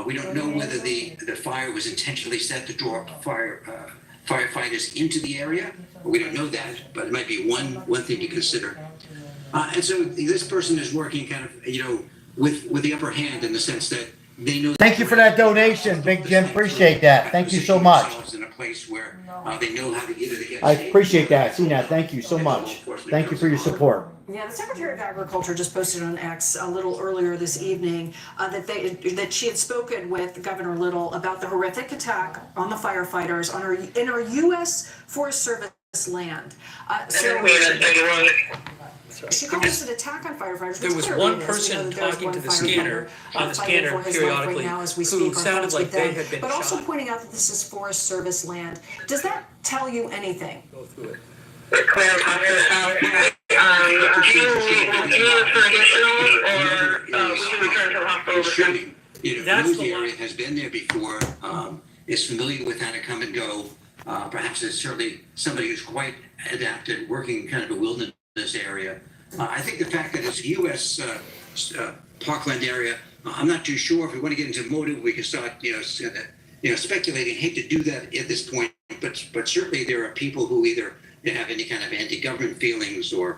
We don't know whether the fire was intentionally set to draw firefighters into the area. We don't know that, but it might be one thing to consider. And so this person is working kind of, with the upper hand in the sense that they know. Thank you for that donation, Big Jim. Appreciate that. Thank you so much. In a place where they know how to get I appreciate that. See that. Thank you so much. Thank you for your support. Yeah, the Secretary of Agriculture just posted on X a little earlier this evening that she had spoken with Governor Little about the horrific attack on the firefighters in our U.S. Forest Service land. She called this an attack on firefighters. There was one person talking to the scanner on the scanner periodically who sounded like they had been shot. But also pointing out that this is Forest Service land. Does that tell you anything? Go through it. That's the area has been there before, is familiar with how to come and go. Perhaps it's certainly somebody who's quite adapted, working in kind of a wilderness area. I think the fact that it's a U.S. parkland area, I'm not too sure. If we want to get into motive, we can start, speculating. I hate to do that at this point, but certainly there are people who either have any kind of anti-government feelings or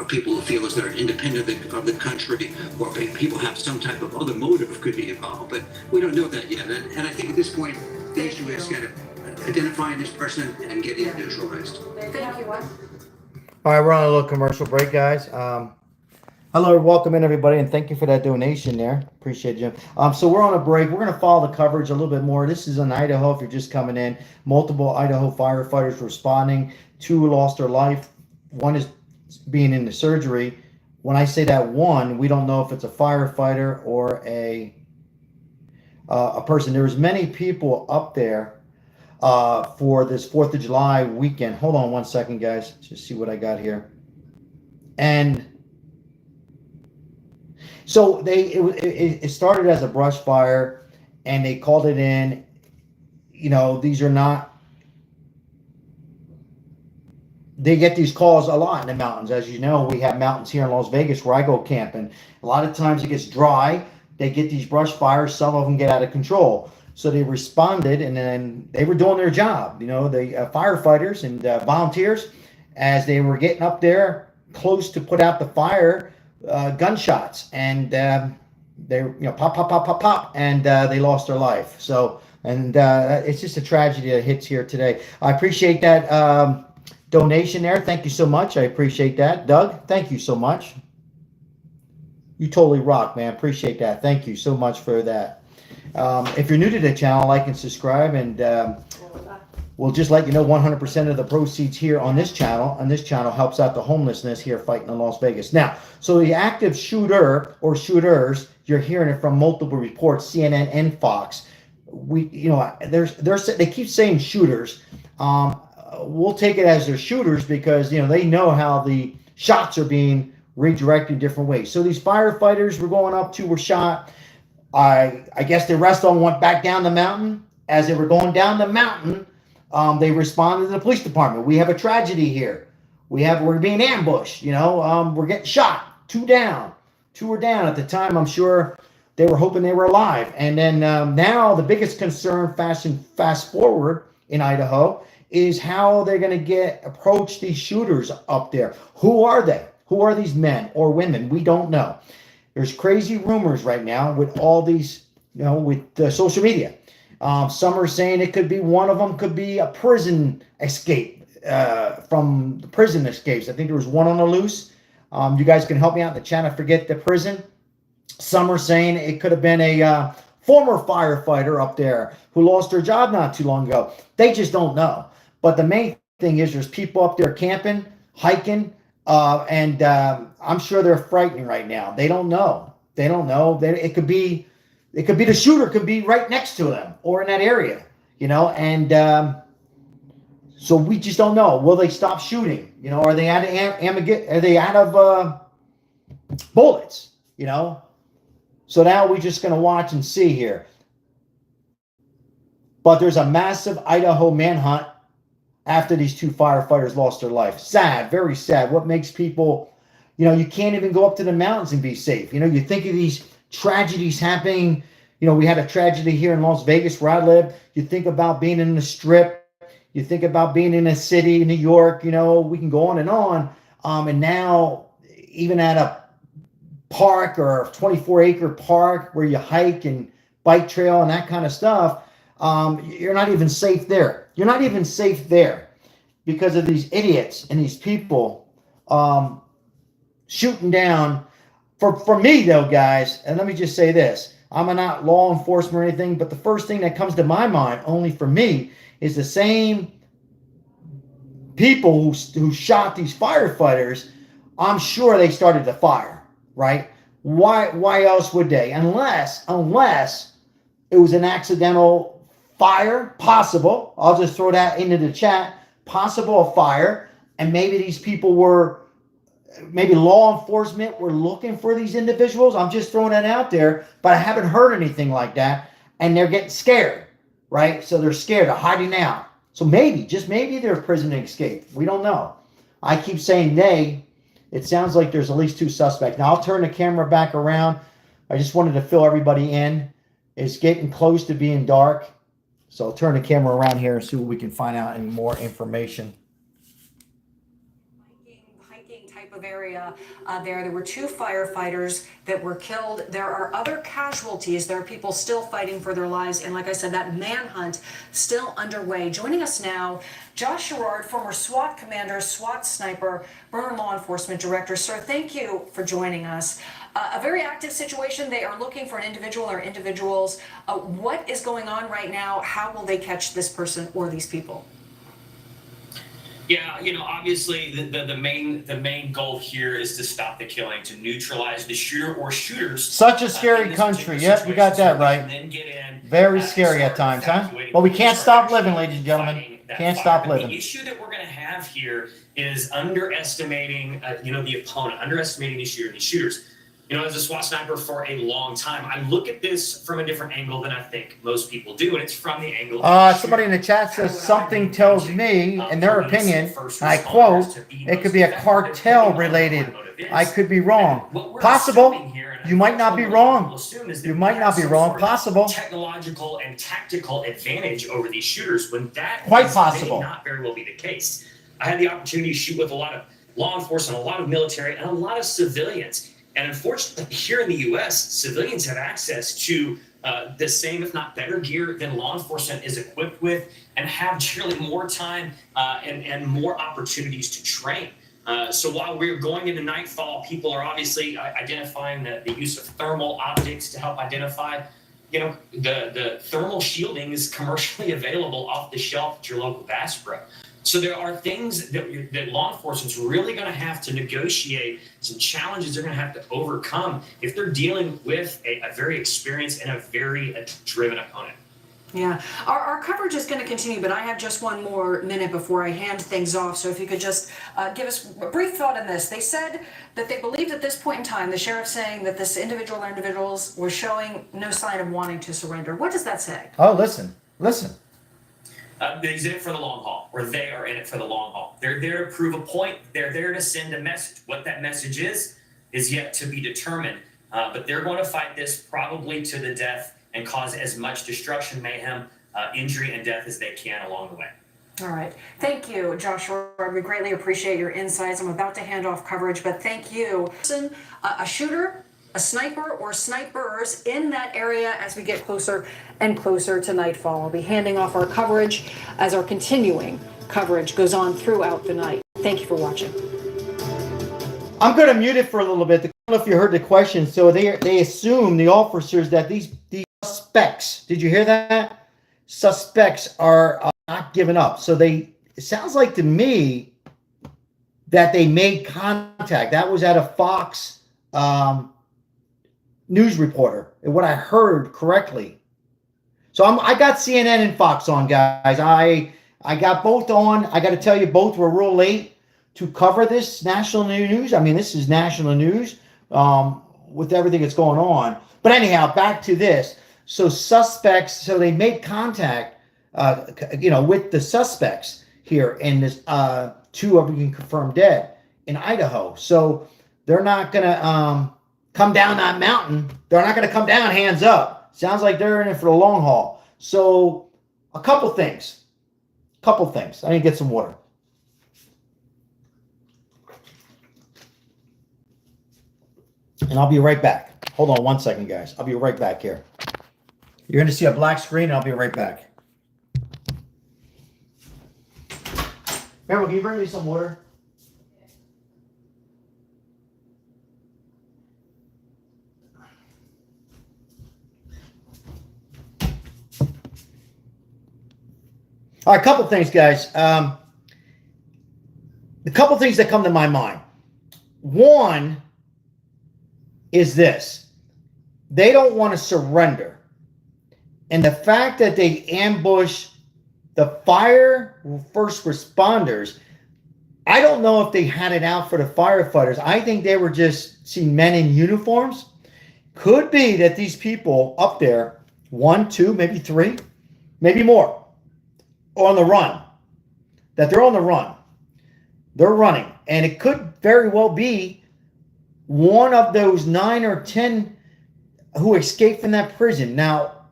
people who feel as they're independent of the country, or people have some type of other motive could be involved. But we don't know that yet. And I think at this point, the issue is kind of identifying this person and getting it neutralized. Thank you. All right, we're on a little commercial break, guys. Hello, welcome in everybody, and thank you for that donation there. Appreciate it, Jim. So we're on a break. We're going to follow the coverage a little bit more. This is in Idaho. If you're just coming in, multiple Idaho firefighters responding. 2 lost their life. 1 is being in the surgery. When I say that 1, we don't know if it's a firefighter or a person. There's many people up there for this 4th of July weekend. Hold on one second, guys. Just see what I got here. And so it started as a brush fire, and they called it in. These are not. They get these calls a lot in the mountains. As you know, we have mountains here in Las Vegas where I go camping. A lot of times it gets dry. They get these brush fires. Some of them get out of control. So they responded, and then they were doing their job. The firefighters and volunteers, as they were getting up there close to put out the fire, gunshots, and they pop, pop, pop, pop, pop, and they lost their life. So, and it's just a tragedy that hits here today. I appreciate that donation there. Thank you so much. I appreciate that. Doug, thank you so much. You totally rock, man. Appreciate that. Thank you so much for that. If you're new to the channel, like and subscribe, and we'll just let you know 100% of the proceeds here on this channel helps out the homelessness here fighting in Las Vegas. Now, so the active shooter or shooters, you're hearing it from multiple reports, CNN and Fox. They keep saying shooters. We'll take it as they're shooters because they know how the shots are being redirected different ways. So these firefighters we're going up to were shot. I guess the rest of them went back down the mountain. As they were going down the mountain, they responded to the police department. We have a tragedy here. We're being ambushed. We're getting shot. 2 down. 2 were down at the time. I'm sure they were hoping they were alive. And then now the biggest concern, fast forward in Idaho, is how they're going to approach these shooters up there. Who are they? Who are these men or women? We don't know. There's crazy rumors right now with all these, with social media. Some are saying it could be one of them could be a prison escape from the prison escapes. I think there was one on the loose. You guys can help me out in the chat. I forget the prison. Some are saying it could have been a former firefighter up there who lost their job not too long ago. They just don't know. But the main thing is there's people up there camping, hiking, and I'm sure they're frightened right now. They don't know. It could be it could be the shooter could be right next to them or in that area, you know, and so we just don't know. Will they stop shooting? You know, are they out of bullets? You know, so now we're just going to watch and see here. But there's a massive Idaho manhunt after these 2 firefighters lost their life. Sad, very sad. What makes people, you know, you can't even go up to the mountains and be safe. You know, you think of these tragedies happening. You know, we had a tragedy here in Las Vegas where I live. You think about being in the Strip. You think about being in a city, New York. You know, we can go on and on. And now, even at a park or a 24-acre park where you hike and bike trail and that kind of stuff, you're not even safe there. You're not even safe there because of these idiots and these people shooting down. For me, though, guys, and let me just say this. I'm not law enforcement or anything, but the first thing that comes to my mind, only for me, is the same people who shot these firefighters. I'm sure they started the fire, right? Why else would they? Unless it was an accidental fire, possible. I'll just throw that into the chat. Possible fire, and maybe these people were, maybe law enforcement were looking for these individuals. I'm just throwing that out there, but I haven't heard anything like that, and they're getting scared, right? So they're scared, they're hiding out. So maybe, just maybe, they're a prisoner escape. We don't know. I keep saying they. It sounds like there's at least 2 suspects. Now I'll turn the camera back around. I just wanted to fill everybody in. It's getting close to being dark. So I'll turn the camera around here and see what we can find out any more information. Hiking type of area there were 2 firefighters that were killed. There are other casualties. There are people still fighting for their lives. And like I said, that manhunt still underway. Joining us now, Josh Sherrard, former SWAT commander, SWAT sniper, Burn Law Enforcement Director. Sir, thank you for joining us. A very active situation. They are looking for an individual or individuals. What is going on right now? How will they catch this person or these people? Yeah, you know, obviously the main goal here is to stop the killing, to neutralize the shooter or shooters. Such a scary country. Yep, you got that right. Very scary at times, huh? But we can't stop living, ladies and gentlemen. Can't stop living. The issue that we're going to have here is underestimating, the opponent, underestimating the shooter, the shooters. You know, as a SWAT sniper for a long time, I look at this from a different angle than I think most people do, and it's from the angle of somebody in the chat says something tells me, in their opinion, I quote, it could be a cartel related. I could be wrong. Possible. You might not be wrong. You might not be wrong. Possible. Technological and tactical advantage over these shooters when that quite possible may not very well be the case. I had the opportunity to shoot with a lot of law enforcement, a lot of military, and a lot of civilians. And unfortunately, here in the U.S., civilians have access to the same, if not better, gear than law enforcement is equipped with, and have generally more time and more opportunities to train. So while we're going into nightfall, people are obviously identifying the use of thermal optics to help identify. You know, the thermal shielding is commercially available off the shelf at your local Bass Pro. So there are things that law enforcement's really going to have to negotiate, some challenges they're going to have to overcome if they're dealing with a very experienced and a very driven opponent. Yeah, our coverage is going to continue, but I have just one more minute before I hand things off. So if you could just give us a brief thought on this. They said that they believed at this point in time, the sheriff saying that this individual or individuals were showing no sign of wanting to surrender. What does that say? Oh, listen. He's in it for the long haul, or they are in it for the long haul. They're there to prove a point. They're there to send a message. What that message is yet to be determined. But they're going to fight this probably to the death and cause as much destruction, mayhem, injury, and death as they can along the way. All right. Thank you, Josh. We greatly appreciate your insights. I'm about to hand off coverage, but thank you. A shooter, a sniper, or snipers in that area as we get closer and closer to nightfall. I'll be handing off our coverage as our continuing coverage goes on throughout the night. Thank you for watching. I'm going to mute it for a little bit. I don't know if you heard the question. So they assume, the officers, that these suspects, did you hear that? Suspects are not giving up. So it sounds like to me that they made contact. That was at a Fox news reporter, and what I heard correctly. So I got CNN and Fox on, guys. I got both on. I got to tell you, both were real late to cover this national news. I mean, this is national news with everything that's going on. But anyhow, back to this. So suspects, so they made contact, with the suspects here in this, 2 of them confirmed dead in Idaho. So they're not going to come down that mountain. They're not going to come down hands up. Sounds like they're in it for the long haul. So a couple things. I need to get some water. And I'll be right back. Hold on one second, guys. I'll be right back here. You're going to see a black screen, and I'll be right back. Mary, can you bring me some water? All right, a couple things, guys. A couple things that come to my mind. One is this. They don't want to surrender. And the fact that they ambush the fire first responders, I don't know if they had it out for the firefighters. I think they were just seeing men in uniforms. Could be that these people up there, 1, 2, maybe 3, maybe more, on the run, that they're on the run. They're running. And it could very well be one of those 9 or 10 who escaped from that prison. Now,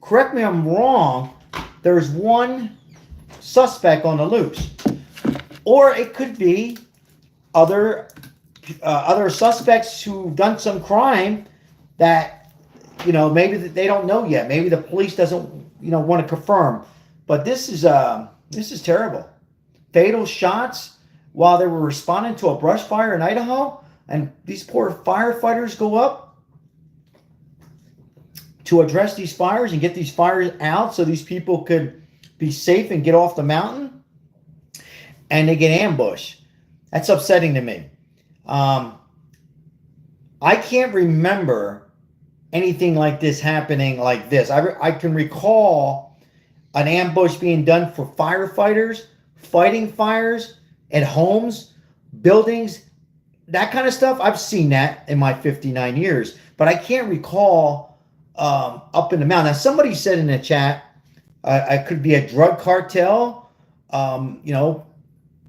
correct me if I'm wrong, there's one suspect on the loose. Or it could be other suspects who've done some crime that, maybe they don't know yet. Maybe the police doesn't, want to confirm. But this is terrible. Fatal shots while they were responding to a brush fire in Idaho, and these poor firefighters go up to address these fires and get these fires out so these people could be safe and get off the mountain, and they get ambushed. That's upsetting to me. I can't remember anything like this happening like this. I can recall an ambush being done for firefighters, fighting fires at homes, buildings, that kind of stuff. I've seen that in my 59 years, but I can't recall up in the mountain. Now, somebody said in the chat, I could be a drug cartel,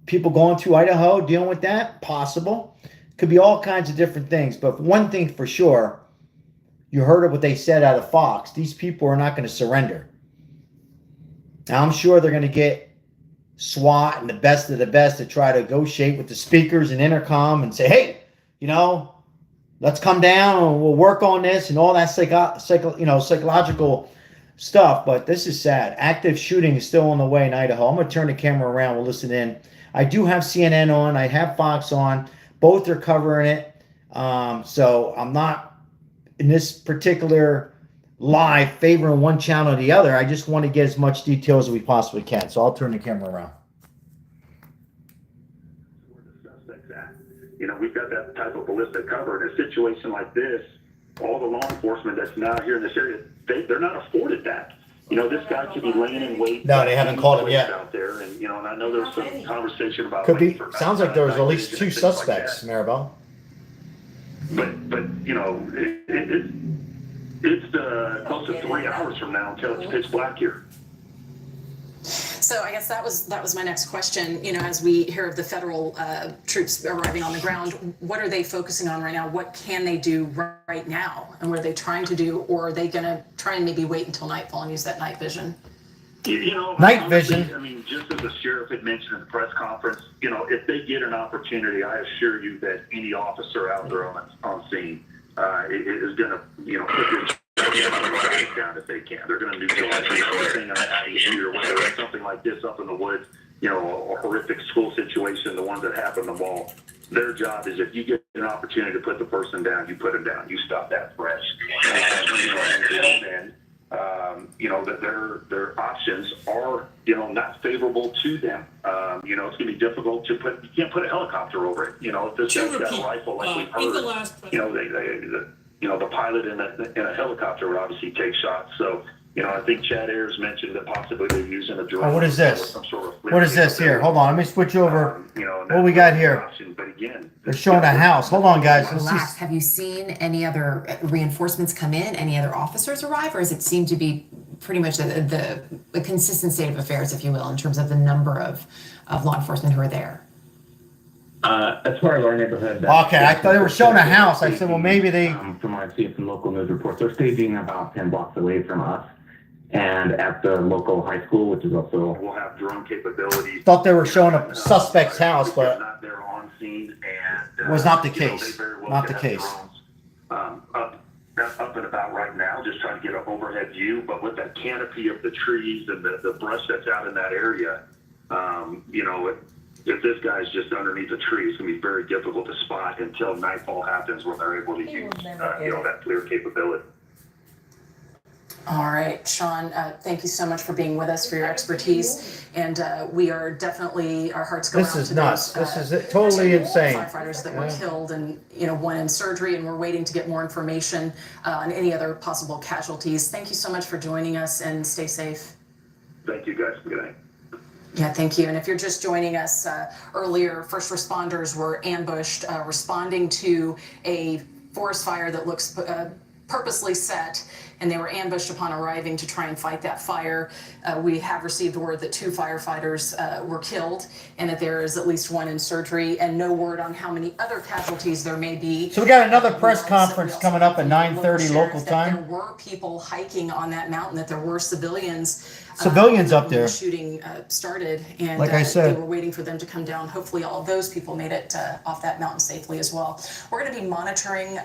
people going through Idaho, dealing with that, possible. Could be all kinds of different things, but one thing for sure, you heard of what they said out of Fox. These people are not going to surrender. Now, I'm sure they're going to get SWAT and the best of the best to try to negotiate with the speakers and intercom and say, hey, let's come down and we'll work on this and all that psychological stuff. But this is sad. Active shooting is still on the way in Idaho. I'm going to turn the camera around. We'll listen in. I do have CNN on. I have Fox on. Both are covering it. So I'm not in this particular live favoring one channel or the other. I just want to get as much detail as we possibly can. So I'll turn the camera around. Where the suspect's at. We've got that type of ballistic cover. In a situation like this, all the law enforcement that's now here in this area, they're not afforded that. This guy could be laying in wait. No, they haven't called him yet. Out there, and and I know there's some conversation about. Could be. Sounds like there was at least 2 suspects, Maribel. But it's close to 3 hours from now until it's pitch black here. So I guess that was my next question. As we hear of the federal troops arriving on the ground, what are they focusing on right now? What can they do right now? And what are they trying to do? Or are they going to try and maybe wait until nightfall and use that night vision? Night vision. I mean, just as the sheriff had mentioned in the press conference, if they get an opportunity, I assure you that any officer out there on scene is going to, put their down if they can. They're going to neutralize anything on IED or whether it's something like this up in the woods, a horrific school situation, the ones that happen in the mall. Their job is if you get an opportunity to put the person down, you put them down. You stop that threat. That their options are, not favorable to them. It's going to be difficult you can't put a helicopter over it. If this guy's got a rifle like we've heard, the pilot in a helicopter would obviously take shots. So, I think Chad Ayers mentioned that possibly they're using a drone. Oh, what is this? Or some sort of What is this here? Hold on, let me switch over. And What we got here? option. But again, They're showing a house. Hold on, guys. Let's Relax. see. Have you seen any other reinforcements come in? Any other officers arrive, or does it seem to be pretty much the consistent state of affairs, if you will, in terms of the number of law enforcement who are there? As far as our neighborhood, Okay, I thought they were showing a house. I said, well, maybe they. From what I see from local news reports, they're staging about 10 blocks away from us, and at the local high school, which is also. We'll have drone capabilities. Thought they were showing a suspect's house, but Not there on scene, and it was not the they case. very well Not the could case. have drones, up and about right now, just trying to get an overhead view. But with that canopy of the trees and the brush that's out in that area, if this guy's just underneath a tree, it's going to be very difficult to spot until nightfall happens when they're able to use, that clear capability. All right, Sean, thank you so much for being with us, for your expertise. And we are definitely, our hearts go out This to is nuts. those, This is totally insane. firefighters that were killed, and one in surgery, and we're waiting to get more information on any other possible casualties. Thank you so much for joining us, and stay safe. Thank you, guys. Good night. Yeah, thank you. And if you're just joining us, earlier, first responders were ambushed, responding to a forest fire that looks purposely set, and they were ambushed upon arriving to try and fight that fire. We have received word that 2 firefighters were killed, and that there is at least 1 in surgery, and no word on how many other casualties there may be. So we got another press conference coming up at 9:30 local time. There were people hiking on that mountain, that there were civilians. Civilians up when there. the shooting started, and Like I said. they were waiting for them to come down. Hopefully all of those people made it off that mountain safely as well. We're going to be monitoring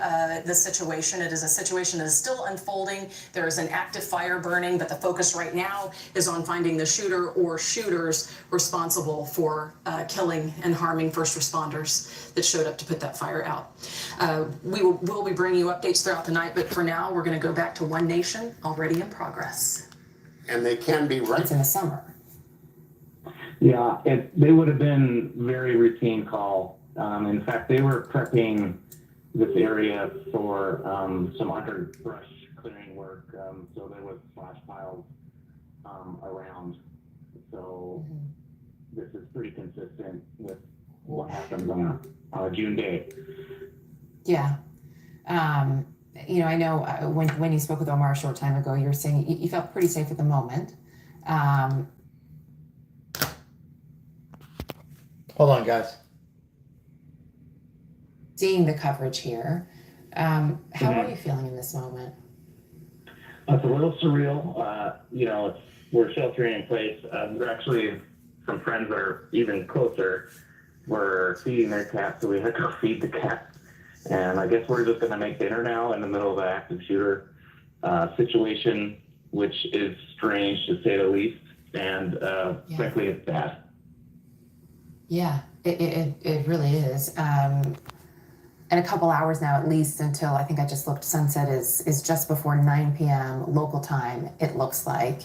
the situation. It is a situation that is still unfolding. There is an active fire burning, but the focus right now is on finding the shooter or shooters responsible for killing and harming first responders that showed up to put that fire out. We'll be bringing you updates throughout the night, but for now, we're going to go back to One Nation, already in progress. And they can be right. It's in the summer. Yeah, they would have been very routine call. In fact, they were prepping this area for some underbrush clearing work. So there was flash piles around. So this is pretty consistent with what happens on a June day. Yeah. I know when you spoke with Omar a short time ago, you were saying you felt pretty safe at the moment. Hold on, guys. Seeing the coverage here, how are you feeling in this moment? It's a little surreal. We're sheltering in place. We're actually, some friends that are even closer were feeding their cats, so we had to go feed the cats. And I guess we're just going to make dinner now in the middle of an active shooter situation, which is strange to say the least. And frankly, it's bad. Yeah, it really is. In a couple hours now, at least, until I think I just looked, sunset is just before 9 p.m. local time, it looks like.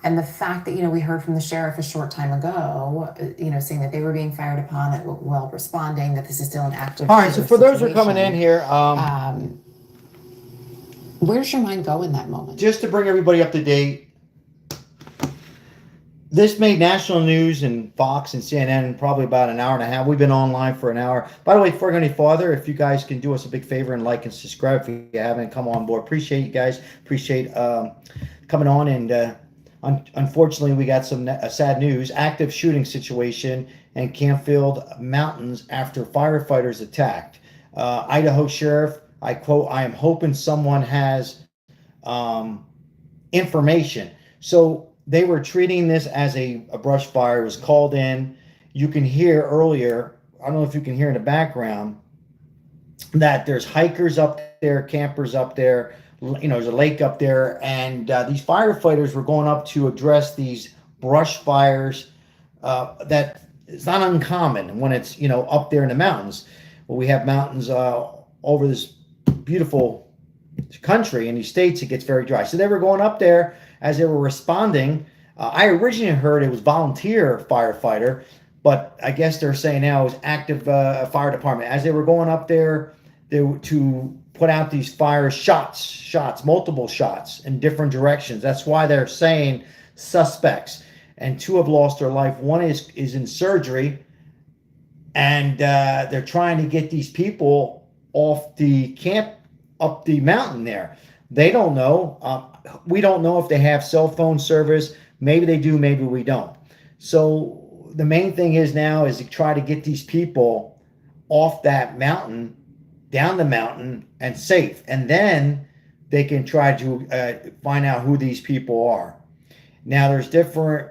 And the fact that, we heard from the sheriff a short time ago, saying that they were being fired upon, that well responding, that this is still an active. All right, so for those who are coming in here, where's your mind go in that moment? just to bring everybody up to date, this made national news and Fox and CNN in probably about an hour and a half. We've been online for an hour. By the way, before I go any farther, if you guys can do us a big favor and like and subscribe if you haven't, come on board. Appreciate you guys. Appreciate coming on. And unfortunately, we got some sad news. Active shooting situation in Campfield Mountains after firefighters attacked. Idaho Sheriff, I quote, "I am hoping someone has information." So they were treating this as a brush fire. It was called in. You can hear earlier, I don't know if you can hear in the background, that there's hikers up there, campers up there, there's a lake up there, and these firefighters were going up to address these brush fires that is not uncommon when it's, up there in the mountains. Well, we have mountains over this beautiful country. In these states, it gets very dry. So they were going up there as they were responding. I originally heard it was volunteer firefighter, but I guess they're saying now it was active fire department. As they were going up there, to put out these fire shots, multiple shots in different directions. That's why they're saying suspects, and 2 have lost their life. 1 is in surgery, and they're trying to get these people off the camp up the mountain there. They don't know. We don't know if they have cell phone service. Maybe they do, maybe we don't. So the main thing is now is to try to get these people off that mountain, down the mountain, and safe. And then they can try to find out who these people are. Now, there's different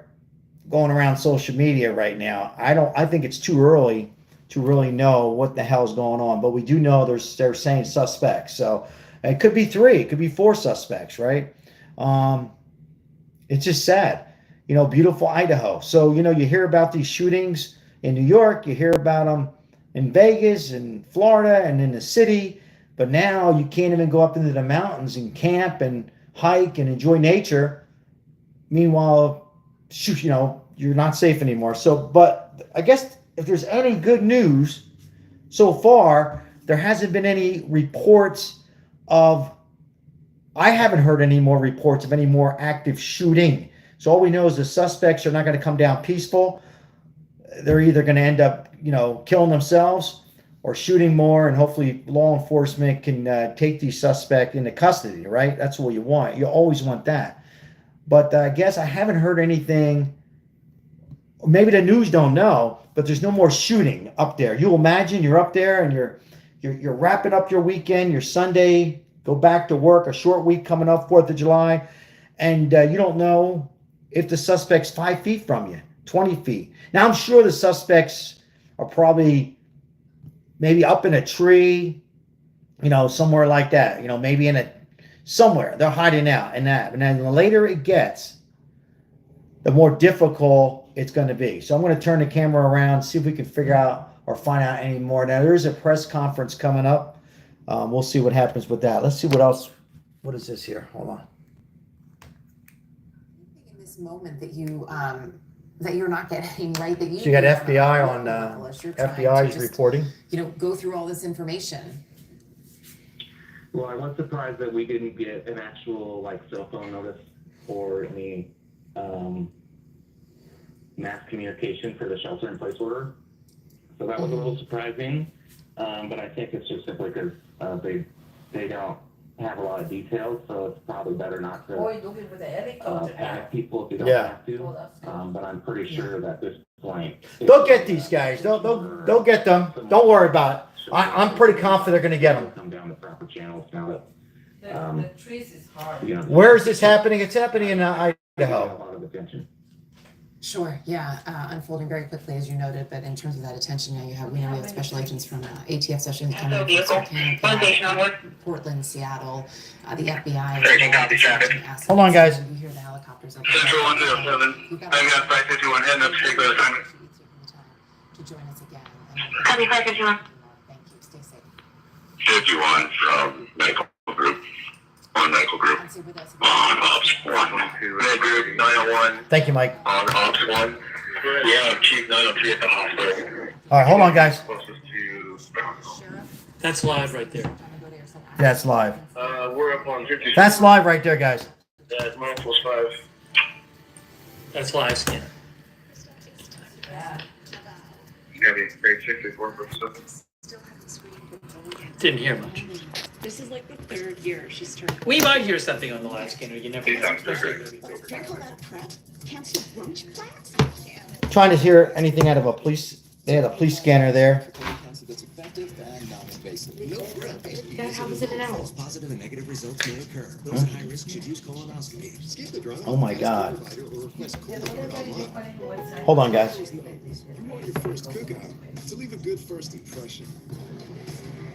going around social media right now. I think it's too early to really know what the hell's going on. But we do know they're saying suspects. So it could be 3, it could be 4 suspects, right? It's just sad. Beautiful Idaho. So, you hear about these shootings in New York, you hear about them in Vegas and Florida and in the city, but now you can't even go up into the mountains and camp and hike and enjoy nature. Meanwhile, you're not safe anymore. So, but I guess if there's any good news so far, there hasn't been any reports of, I haven't heard any more reports of any more active shooting. So all we know is the suspects are not going to come down peaceful. They're either going to end up, killing themselves or shooting more, and hopefully law enforcement can take these suspects into custody, right? That's what you want. You always want that. But I guess I haven't heard anything. Maybe the news don't know, but there's no more shooting up there. You imagine you're up there and you're wrapping up your weekend, your Sunday, go back to work, a short week coming up, 4th of July, and you don't know if the suspect's 5 feet from you, 20 feet. Now, I'm sure the suspects are probably maybe up in a tree, somewhere like that, maybe somewhere. They're hiding out in that. And then the later it gets, the more difficult it's going to be. So I'm going to turn the camera around, see if we can figure out or find out any more. Now, there's a press conference coming up. We'll see what happens with that. Let's see what else. What is this here? Hold on. In this moment that you're not getting, right? That So you got FBI on FBI's reporting. Go through all this information. Well, I was surprised that we didn't get an actual cell phone notice or any mass communication for the shelter-in-place order. So that was a little surprising, but I think it's just simply because they don't have a lot of details, so it's probably better not to panic people if you don't have to. But I'm pretty sure that this point they'll get these guys. They'll get them. Don't worry about it. I'm pretty confident they're going to get them. Come down the proper channels now that the trees is hard. Where is this happening? It's happening in Idaho. a lot of attention. Sure, yeah, unfolding very quickly as you noted, but in terms of that attention, now we have special agents from ATF sessions coming from Portland, Seattle, the FBI. Hold on, guys. You hear the helicopters up Central 107. I've got 551 heading up particular assignment. to join us again. Copy 551. Thank you, stay safe. 51 from medical group. On medical group. On Ops 1. Med group 901. Thank you, Mike. On Ops 1. Yeah, Chief 903 at the hospital. All right, hold on, guys. Closest to. That's live right there. That's live. We're up on 50. That's live right there, guys. Yeah, mine plus 5. That's live scan. Heavy, grade 64 for 7. Didn't hear much. This is like the 3rd year she's turned. We might hear something on the live scanner. You never know. Trying to hear anything out of a police. They had a police scanner there. How was it now? Positive and negative results may occur. Those at high risk should use colonoscopy. Skip the drama. Oh my God. Hold on, guys. You want your first cookout to leave a good first impression.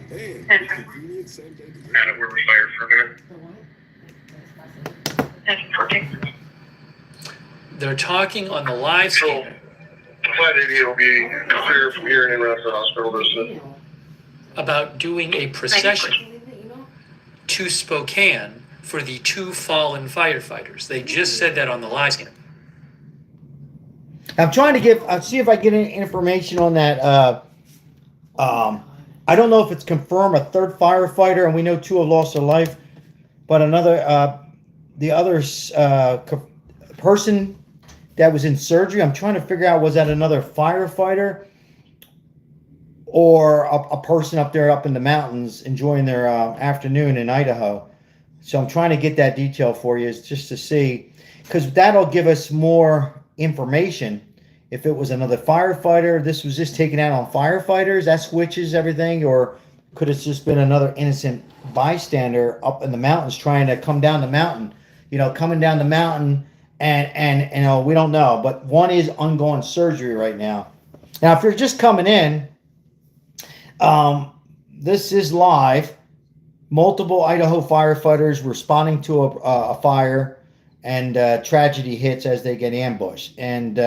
And convenient same-day delivery. Out of where we fired for a minute. They're talking on the live scanner Flight 80 will be clear from here and in route to the hospital. about doing a procession to Spokane for the 2 fallen firefighters. They just said that on the live scanner. I'm trying to see if I get any information on that I don't know if it's confirmed a third firefighter, and we know 2 have lost their life, but the other person that was in surgery, I'm trying to figure out, was that another firefighter or a person up there up in the mountains enjoying their afternoon in Idaho. So I'm trying to get that detail for you, just to see, because that'll give us more information. If it was another firefighter, this was just taken out on firefighters, that switches everything, or could it just been another innocent bystander up in the mountains trying to come down the mountain, coming down the mountain, and we don't know. But one is ongoing surgery right now. Now, if you're just coming in, this is live. Multiple Idaho firefighters responding to a fire, and tragedy hits as they get ambushed. And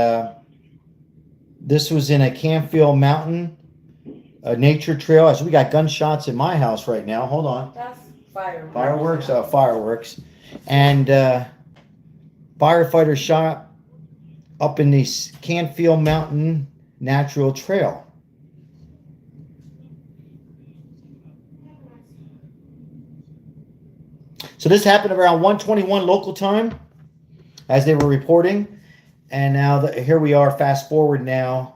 this was in a Canfield Mountain, a nature trail. As we got gunshots in my house right now. Hold on. That's fireworks. Fireworks? Fireworks. And firefighters shot up in the Canfield Mountain Natural Trail. So this happened around 1:21 local time, as they were reporting. And now here we are, fast forward now.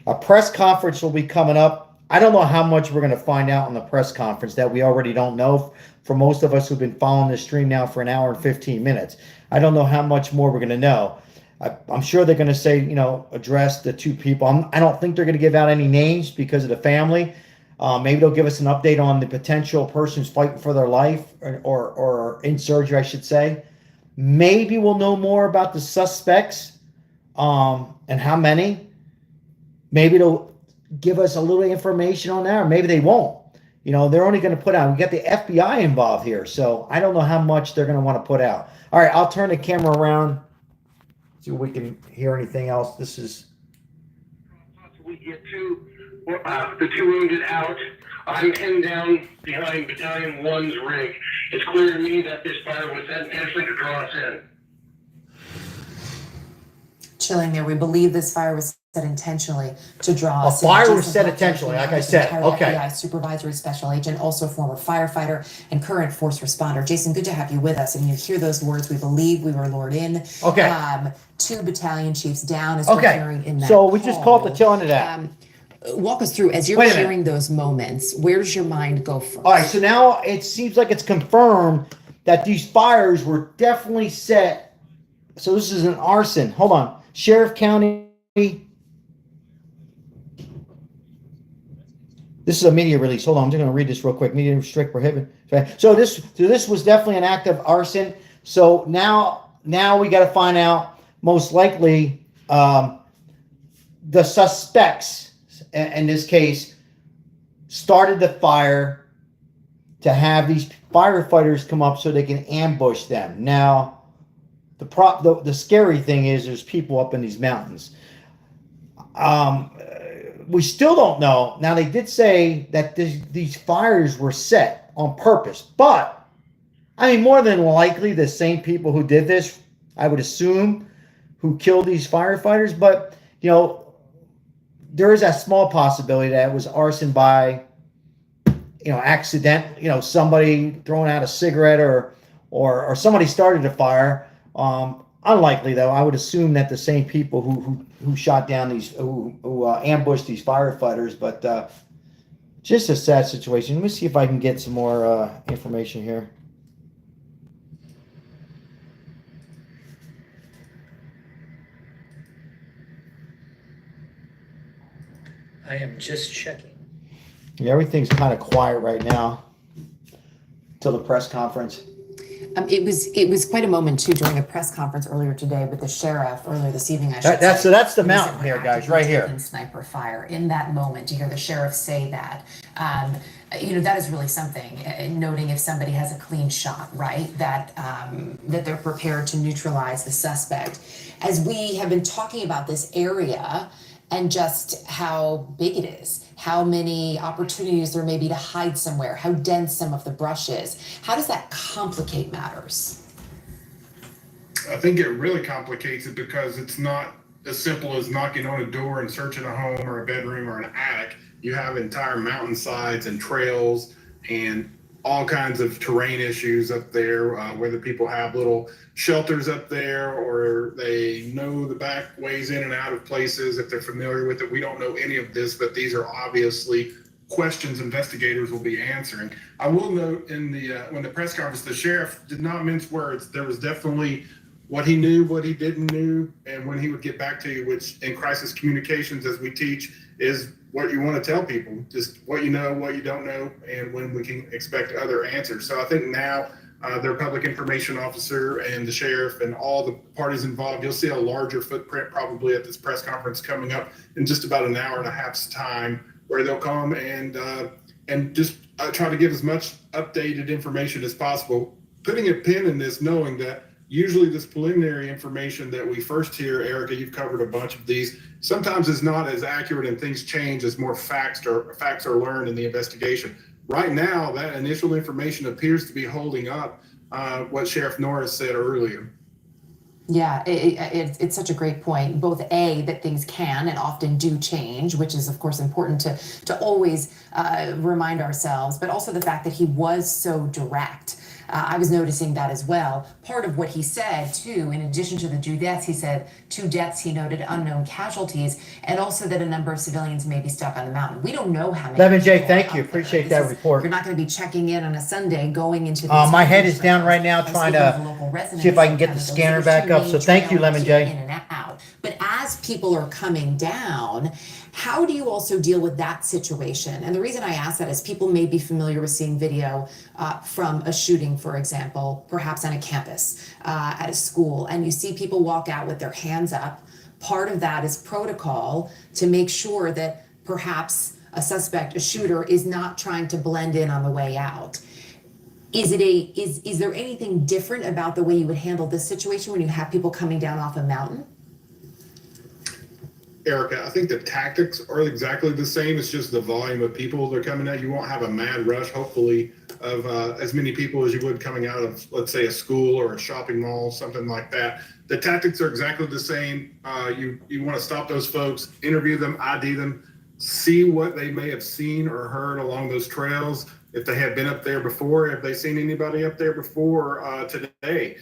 A press conference will be coming up. I don't know how much we're going to find out in the press conference that we already don't know, for most of us who've been following this stream now for an hour and 15 minutes. I don't know how much more we're going to know. I'm sure they're going to say, address the 2 people. I don't think they're going to give out any names because of the family. Maybe they'll give us an update on the potential persons fighting for their life or in surgery, I should say. Maybe we'll know more about the suspects and how many. Maybe they'll give us a little information on that, or maybe they won't. They're only going to put out, we got the FBI involved here, so I don't know how much they're going to want to put out. All right, I'll turn the camera around, see if we can hear anything else. This is... We get the 2 wounded out. I'm pinned down behind Battalion 1's rig. It's clear to me that this fire was set intentionally to draw us in. Chilling there. We believe this fire was set intentionally to draw us in. A fire was Jason set Fox, intentionally, like I said. retired Okay. FBI supervisory special agent, also former firefighter and current force responder. Jason, good to have you with us. And you hear those words, we believe we were lured in. Okay. 2 battalion chiefs down, as we're hearing in that so we just caught the tail end of that. Walk us through, as you're hearing those moments, where does your mind go first? All right, so now it seems like it's confirmed that these fires were definitely set. So this is an arson. Hold on. Sheriff County. This is a media release. Hold on, I'm just going to read this real quick. Media restrict, prohibit. So this was definitely an act of arson. So now we got to find out, most likely, the suspects, in this case, started the fire to have these firefighters come up so they can ambush them. Now, the scary thing is there's people up in these mountains. We still don't know. Now, they did say that these fires were set on purpose, but more than likely the same people who did this, I would assume, who killed these firefighters. But there is a small possibility that it was arson by, accident. Somebody throwing out a cigarette or somebody started a fire. Unlikely, though. I would assume that the same people who shot down who ambushed these firefighters. But just a sad situation. Let me see if I can get some more information here. I am just checking. Yeah, everything's kind of quiet right now till the press conference. It was quite a moment too during a press conference earlier today with the sheriff earlier this evening. That's the mountain here, guys, right here. Sniper fire. In that moment, to hear the sheriff say that, that is really something. Noting if somebody has a clean shot, right? That they're prepared to neutralize the suspect. As we have been talking about this area and just how big it is, how many opportunities there may be to hide somewhere, how dense some of the brush is. How does that complicate matters? I think it really complicates it because it's not as simple as knocking on a door and searching a home or a bedroom or an attic. You have entire mountainsides and trails and all kinds of terrain issues up there, whether people have little shelters up there or they know the back ways in and out of places, if they're familiar with it. We don't know any of this, but these are obviously questions investigators will be answering. I will note in the when the press conference, the sheriff did not mince words. There was definitely what he knew, what he didn't know, and when he would get back to you, which in crisis communications, as we teach, is what you want to tell people, just what you know, what you don't know, and when we can expect other answers. So I think now their public information officer and the sheriff and all the parties involved, you'll see a larger footprint probably at this press conference coming up in just about an hour and a half's time, where they'll come and just try to give as much updated information as possible, putting a pin in this, knowing that usually this preliminary information that we first hear, Erica, you've covered a bunch of these, sometimes is not as accurate and things change as more facts are learned in the investigation. Right now, that initial information appears to be holding up what Sheriff Norris said earlier. Yeah, it's such a great point. Both A, that things can and often do change, which is of course important to always remind ourselves, but also the fact that he was so direct. I was noticing that as well. Part of what he said too, in addition to the 2 deaths, he said 2 deaths, he noted unknown casualties, and also that a number of civilians may be stuck on the mountain. We don't know how many. Levin J, thank you. Appreciate that report. You're not going to be checking in on a Sunday going into these my head is down right now trying to see if I can get the scanner back up. So thank you, Lemon J. In and out. But as people are coming down, how do you also deal with that situation? And the reason I ask that is people may be familiar with seeing video from a shooting, for example, perhaps on a campus, at a school, and you see people walk out with their hands up. Part of that is protocol to make sure that perhaps a suspect, a shooter, is not trying to blend in on the way out. Is there anything different about the way you would handle this situation when you have people coming down off a mountain? Erica, I think the tactics are exactly the same. It's just the volume of people that are coming out. You won't have a mad rush, hopefully, of as many people as you would coming out of, let's say, a school or a shopping mall, something like that. The tactics are exactly the same. You want to stop those folks, interview them, ID them, see what they may have seen or heard along those trails. If they have been up there before, have they seen anybody up there before today?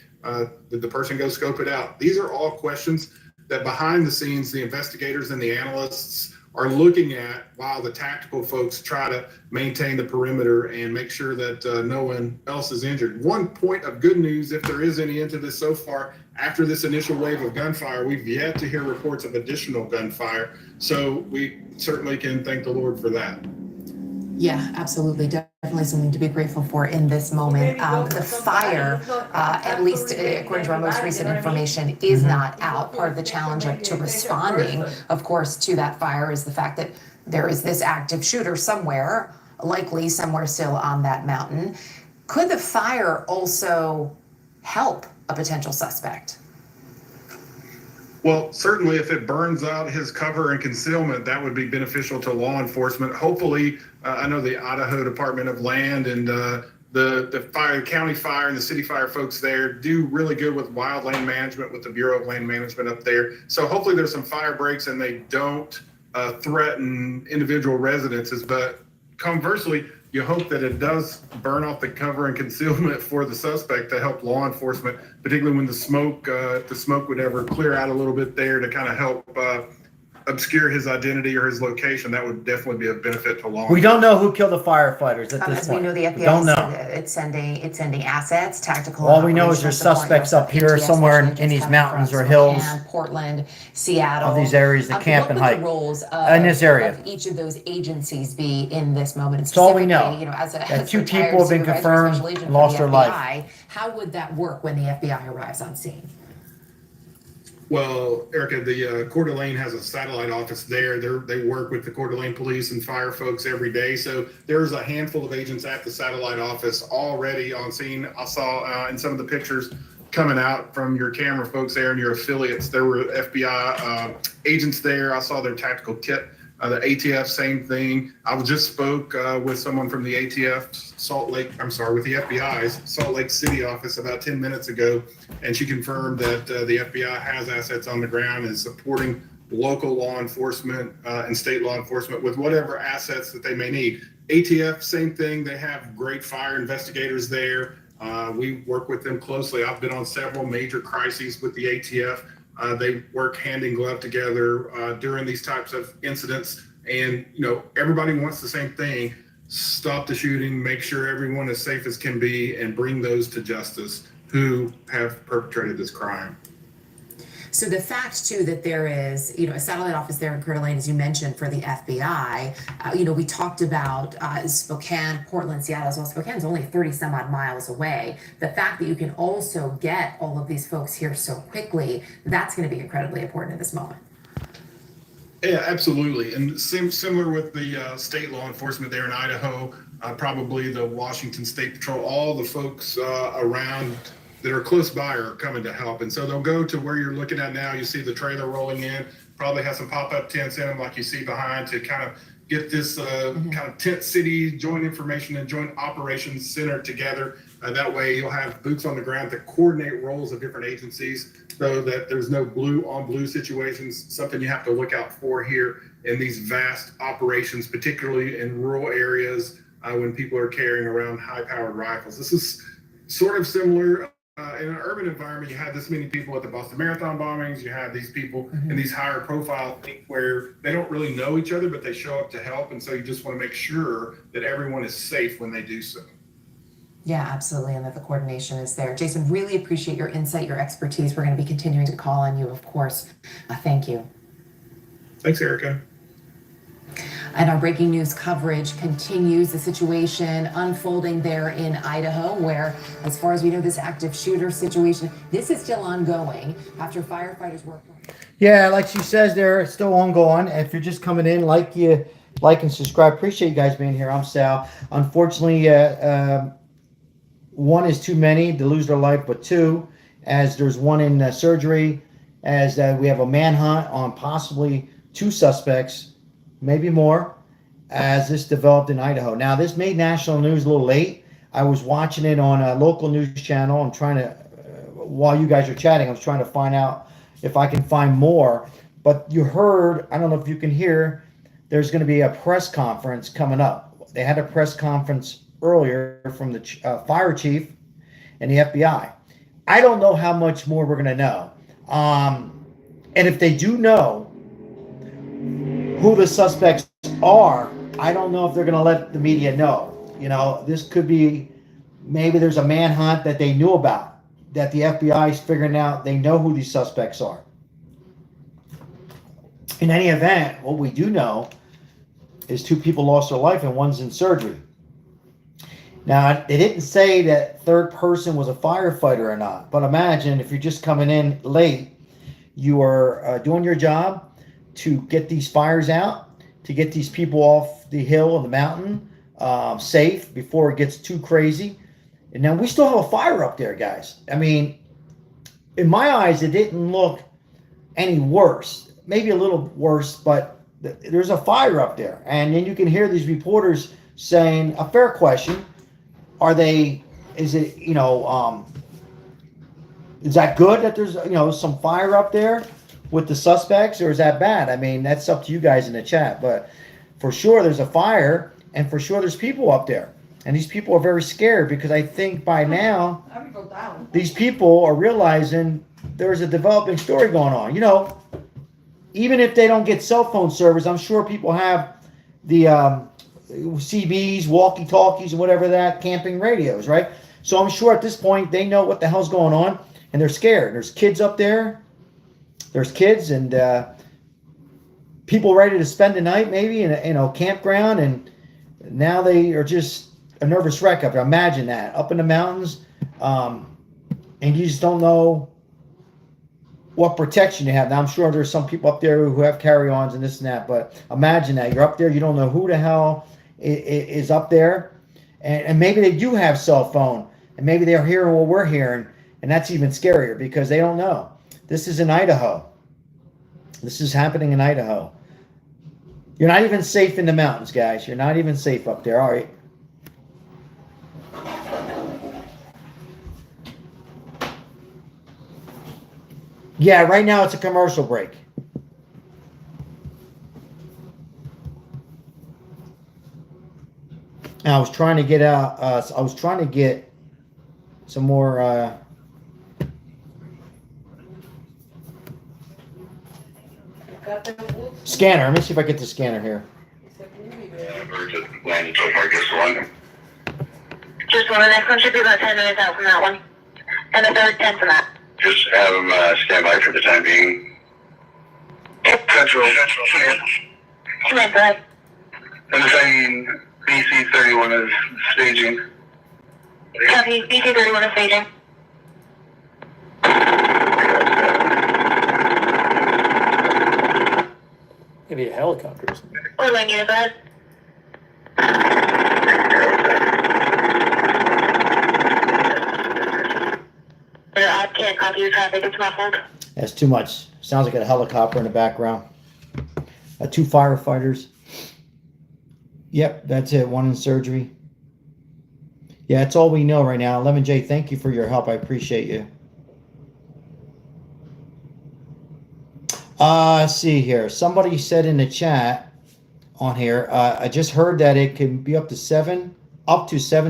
Did the person go scope it out? These are all questions that behind the scenes, the investigators and the analysts are looking at while the tactical folks try to maintain the perimeter and make sure that no one else is injured. One point of good news, if there is any into this so far, after this initial wave of gunfire, we've yet to hear reports of additional gunfire. So we certainly can thank the Lord for that. Yeah, absolutely. Definitely something to be grateful for in this moment. The fire, at least according to our most recent information, is not out. Part of the challenge to responding, of course, to that fire is the fact that there is this active shooter somewhere, likely somewhere still on that mountain. Could the fire also help a potential suspect? Well, certainly if it burns out his cover and concealment, that would be beneficial to law enforcement. Hopefully, I know the Idaho Department of Land and the county fire and the city fire folks there do really good with wildland management with the Bureau of Land Management up there. So hopefully there's some fire breaks and they don't threaten individual residences. But conversely, you hope that it does burn off the cover and concealment for the suspect to help law enforcement, particularly when the smoke would ever clear out a little bit there to kind of help obscure his identity or his location. That would definitely be a benefit to law enforcement. We don't know who killed the firefighters at this As point. we know, the We don't FBI know. said it's sending assets, tactical. All we know is there's suspects up here somewhere in these mountains or hills. Portland, Seattle. Of these areas that camp and hike. What would the roles in this area of each of those agencies be in this moment? That's all we know. You know, as That a 2 retired people have been supervisor, confirmed special agent and for lost the their life. FBI, how would that work when the FBI arrives on scene? Well, Erica, the Coeur d'Alene has a satellite office there. They work with the Coeur d'Alene police and fire folks every day. So there's a handful of agents at the satellite office already on scene. I saw in some of the pictures coming out from your camera folks there and your affiliates, there were FBI agents there. I saw their tactical kit The ATF, same thing. I just spoke with someone from the ATF with the FBI's Salt Lake City office about 10 minutes ago, and she confirmed that the FBI has assets on the ground and is supporting local law enforcement and state law enforcement with whatever assets that they may need. ATF, same thing. They have great fire investigators there. We work with them closely. I've been on several major crises with the ATF. They work hand in glove together during these types of incidents. And, everybody wants the same thing: stop the shooting, make sure everyone is safe as can be, and bring those to justice who have perpetrated this crime. So the fact too that there is, a satellite office there in Coeur d'Alene, as you mentioned, for the FBI, we talked about Spokane, Portland, Seattle as well. Spokane's only 30 some odd miles away. The fact that you can also get all of these folks here so quickly, that's going to be incredibly important at this moment. Yeah, absolutely. And similar with the state law enforcement there in Idaho, probably the Washington State Patrol, all the folks around that are close by are coming to help. And so they'll go to where you're looking at now. You see the trailer rolling in, probably has some pop-up tents in them like you see behind, to kind of get this kind of tent city joint information and joint operations center together. That way you'll have boots on the ground to coordinate roles of different agencies so that there's no blue on blue situations, something you have to look out for here in these vast operations, particularly in rural areas when people are carrying around high-powered rifles. This is sort of similar. In an urban environment, you have this many people at the Boston Marathon bombings. You have these people in these higher profile things where they don't really know each other, but they show up to help. And so you just want to make sure that everyone is safe when they do so. Yeah, absolutely. And that the coordination is there. Jason, really appreciate your insight, your expertise. We're going to be continuing to call on you, of course. Thank you. Thanks, Erica. And our breaking news coverage continues. The situation unfolding there in Idaho, where, as far as we know, this active shooter situation, this is still ongoing after firefighters worked on it. Yeah, like she says there, it's still ongoing. If you're just coming in, like and subscribe. Appreciate you guys being here. I'm Sal. Unfortunately, one is too many to lose their life, but two, as there's one in surgery, as we have a manhunt on possibly two suspects, maybe more, as this developed in Idaho. Now, this made national news a little late. I was watching it on a local news channel. I'm trying to, while you guys are chatting, I was trying to find out if I can find more. But you heard, I don't know if you can hear, there's going to be a press conference coming up. They had a press conference earlier from the fire chief and the FBI. I don't know how much more we're going to know. And if they do know who the suspects are, I don't know if they're going to let the media know. This could be, maybe there's a manhunt that they knew about, that the FBI is figuring out. They know who these suspects are. In any event, what we do know is two people lost their life and one's in surgery. Now, they didn't say that third person was a firefighter or not, but imagine if you're just coming in late, you are doing your job to get these fires out, to get these people off the hill and the mountain safe before it gets too crazy. And now we still have a fire up there, guys. I mean, in my eyes, it didn't look any worse. Maybe a little worse, but there's a fire up there. And then you can hear these reporters saying, a fair question, is that good that there's, some fire up there with the suspects, or is that bad? I mean, that's up to you guys in the chat, but for sure there's a fire, and for sure there's people up there, and these people are very scared because I think by now these people are realizing there's a developing story going on. Even if they don't get cell phone service, I'm sure people have the CBs, walkie-talkies, and whatever that, camping radios, right? So I'm sure at this point they know what the hell's going on, and they're scared. There's kids up there. There's kids and people ready to spend the night maybe in a campground, and now they are just a nervous wreck up there. Imagine that, up in the mountains, and you just don't know what protection you have. Now, I'm sure there's some people up there who have carry-ons and this and that, but imagine that. You're up there, you don't know who the hell is up there, and maybe they do have cell phone, and maybe they're hearing what we're hearing, and that's even scarier because they don't know. This is in Idaho. This is happening in Idaho. You're not even safe in the mountains, guys. You're not even safe up there. All right. Yeah, right now it's a commercial break. And I was trying to get out. I was trying to get some more. Scanner. Let me see if I get the scanner here. Just one, the next one should be about 10 minutes out from that one. And the third 10 from that. Just have them stand by for the time being. Central. Command, go ahead. And the saying BC 31 is staging. Copy, BC 31 is staging. Maybe a helicopter or something. Orland unit, go ahead. I can't copy your traffic, it's muffled. That's too much. Sounds like a helicopter in the background. 2 firefighters. Yep, that's it. 1 in surgery. Yeah, that's all we know right now. 11J, thank you for your help. I appreciate you. Let's see here. Somebody said in the chat on here, I just heard that it can be up to 7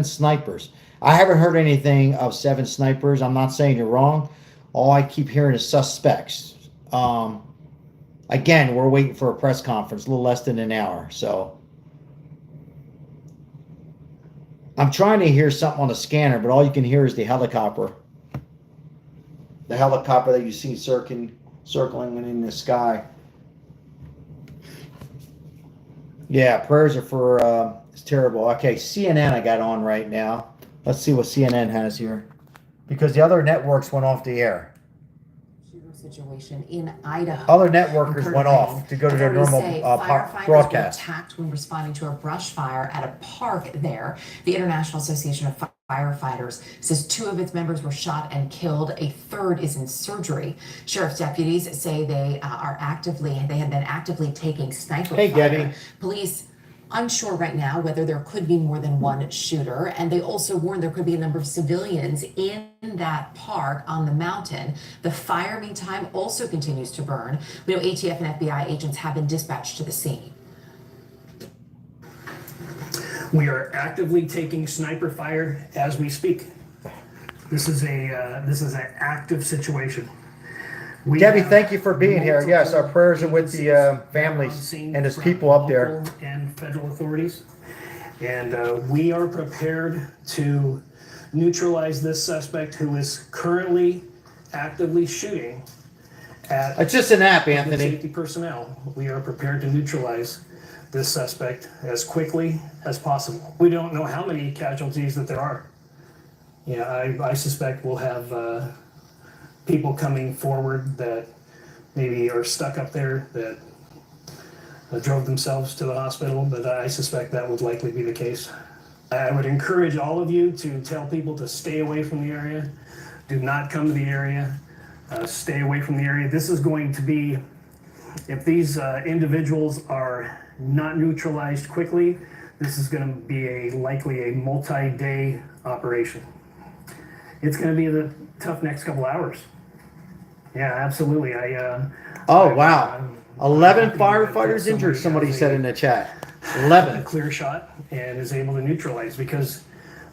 snipers. I haven't heard anything of 7 snipers. I'm not saying you're wrong. All I keep hearing is suspects. Again, we're waiting for a press conference, a little less than an hour. So I'm trying to hear something on the scanner, but all you can hear is the helicopter. The helicopter that you see circling in the sky. Yeah, prayers are for, it's terrible. Okay, CNN I got on right now. Let's see what CNN has here. Because the other networks went off the air. Situation in Idaho. Other networkers went off to go to their normal firefighters broadcast. were attacked when responding to a brush fire at a park there. The International Association of Firefighters says 2 of its members were shot and killed. A 3rd is in surgery. Sheriff's deputies say they have been actively taking sniper fire. Debbie. Police unsure right now whether there could be more than 1 shooter, and they also warn there could be a number of civilians in that park on the mountain. The fire, meantime, also continues to burn. We know ATF and FBI agents have been dispatched to the scene. We are actively taking sniper fire as we speak. This is an active situation. Debbie, thank you for being here. Yes, our prayers are with the families and his people up there. Local and federal authorities. And we are prepared to neutralize this suspect who is currently actively shooting at It's just an app, Anthony. safety personnel. We are prepared to neutralize this suspect as quickly as possible. We don't know how many casualties that there are. Yeah, I suspect we'll have people coming forward that maybe are stuck up there that drove themselves to the hospital, but I suspect that would likely be the case. I would encourage all of you to tell people to stay away from the area. Do not come to the area. Stay away from the area. This is going to be, if these individuals are not neutralized quickly, this is going to be likely a multi-day operation. It's going to be the tough next couple hours. Yeah, absolutely. Oh, wow. 11 firefighters injured, somebody said in the chat. 11. A clear shot and is able to neutralize, because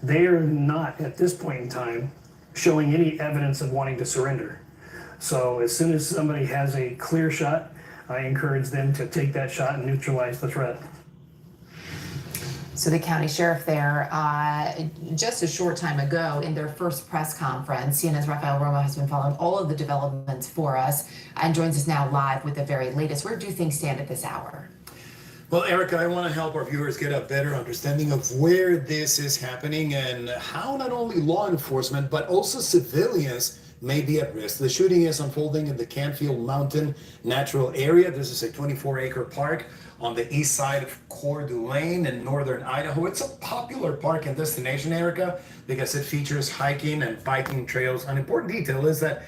they are not, at this point in time, showing any evidence of wanting to surrender. So as soon as somebody has a clear shot, I encourage them to take that shot and neutralize the threat. So the county sheriff there, just a short time ago in their first press conference, CNN's Rafael Romo has been following all of the developments for us and joins us now live with the very latest. Where do things stand at this hour? Well, Erica, I want to help our viewers get a better understanding of where this is happening and how not only law enforcement, but also civilians may be at risk. The shooting is unfolding in the Canfield Mountain Natural Area. This is a 24-acre park on the east side of Coeur d'Alene in northern Idaho. It's a popular park and destination, Erica, because it features hiking and biking trails. An important detail is that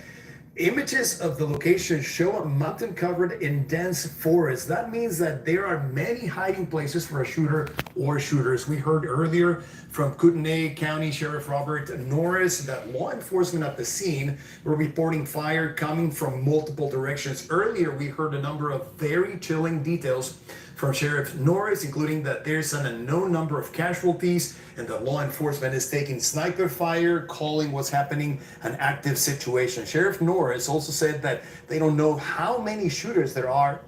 Images of the location show a mountain covered in dense forest. That means that there are many hiding places for a shooter or shooters. We heard earlier from Kootenai County Sheriff Robert Norris that law enforcement at the scene were reporting fire coming from multiple directions. Earlier, we heard a number of very chilling details from Sheriff Norris, including that there's an unknown number of casualties and that law enforcement is taking sniper fire, calling what's happening an active situation. Sheriff Norris also said that they don't know how many shooters there are,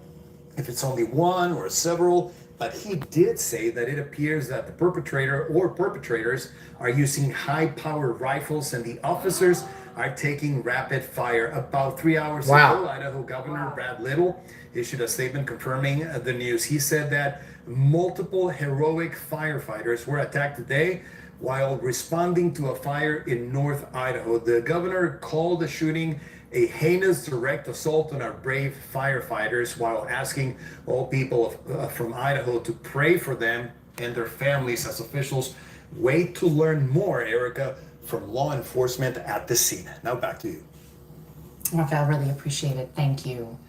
if it's only one or several, but he did say that it appears that the perpetrator or perpetrators are using high-powered rifles and the officers are taking rapid fire. About 3 hours ago, Idaho Governor Brad Little issued a statement confirming the news. He said that multiple heroic firefighters were attacked today while responding to a fire in North Idaho. The governor called the shooting a heinous direct assault on our brave firefighters while asking all people from Idaho to pray for them and their families as officials wait to learn more, Erica, from law enforcement at the scene. Now back to you. Rafael, really appreciate it. Thank you.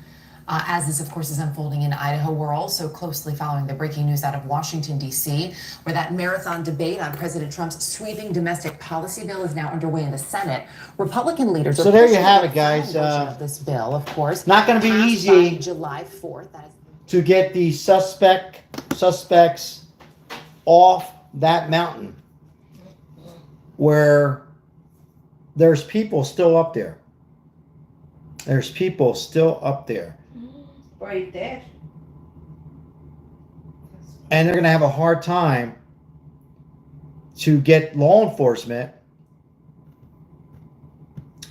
As this, of course, is unfolding in Idaho, we're also closely following the breaking news out of Washington, D.C., where that marathon debate on President Trump's sweeping domestic policy bill is now underway in the Senate. Republican leaders So there you have it, guys. of this bill, of course, not going to be easy July 4th. To get the suspects off that mountain where there's people still up there. There's people still up there. Right there. And they're going to have a hard time to get law enforcement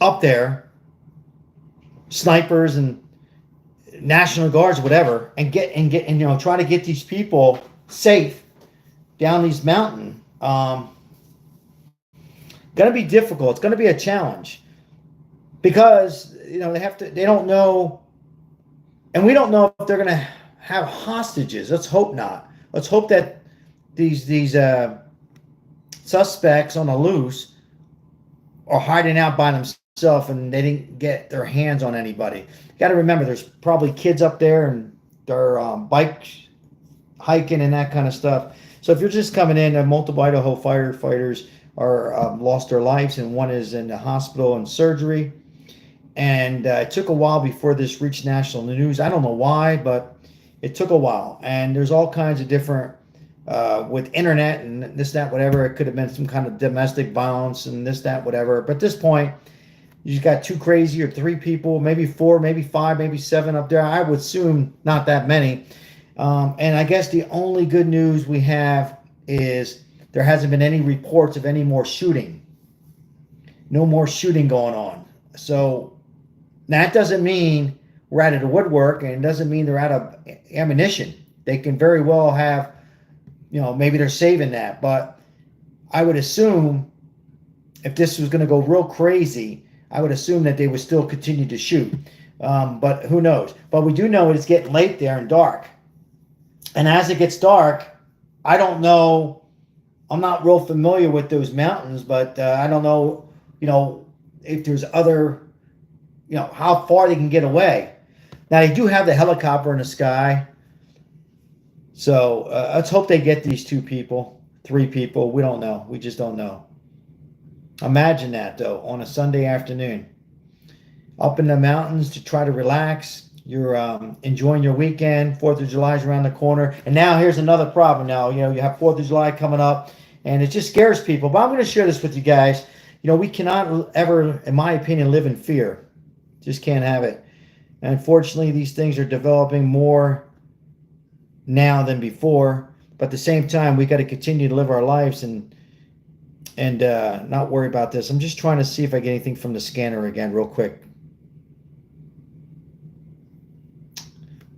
up there, snipers and National Guards, whatever, and try to get these people safe down these mountains. Going to be difficult. It's going to be a challenge because they don't know. And we don't know if they're going to have hostages. Let's hope not. Let's hope that these suspects on the loose are hiding out by themselves and they didn't get their hands on anybody. You got to remember, there's probably kids up there and they're bike hiking and that kind of stuff. So if you're just coming in, multiple Idaho firefighters are lost their lives, and one is in the hospital and surgery. And it took a while before this reached national news. I don't know why, but it took a while. And there's all kinds of different, with internet and this, that, whatever. It could have been some kind of domestic violence and this, that, whatever. But at this point, you just got 2 crazy or 3 people, maybe 4, maybe 5, maybe 7 up there. I would assume not that many. And I guess the only good news we have is there hasn't been any reports of any more shooting. No more shooting going on. So that doesn't mean we're out of the woodwork, and it doesn't mean they're out of ammunition. They can very well have, maybe they're saving that. But I would assume if this was going to go real crazy, I would assume that they would still continue to shoot. But who knows? But we do know it's getting late there and dark. And as it gets dark, I don't know. I'm not real familiar with those mountains, but I don't know, if there's other, how far they can get away. Now, they do have the helicopter in the sky. So let's hope they get these 2 people, 3 people. We don't know. We just don't know. Imagine that, though, on a Sunday afternoon. Up in the mountains to try to relax. You're enjoying your weekend. 4th of July is around the corner. And now here's another problem now. You have 4th of July coming up, and it just scares people. But I'm going to share this with you guys. We cannot ever, in my opinion, live in fear. Just can't have it. And unfortunately, these things are developing more now than before. But at the same time, we got to continue to live our lives and not worry about this. I'm just trying to see if I get anything from the scanner again real quick.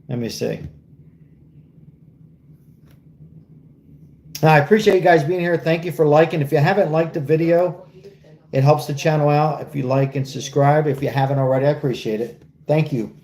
Let me see. I appreciate you guys being here. Thank you for liking. If you haven't liked the video, it helps the channel out. If you like and subscribe, if you haven't already, I appreciate it. Thank you.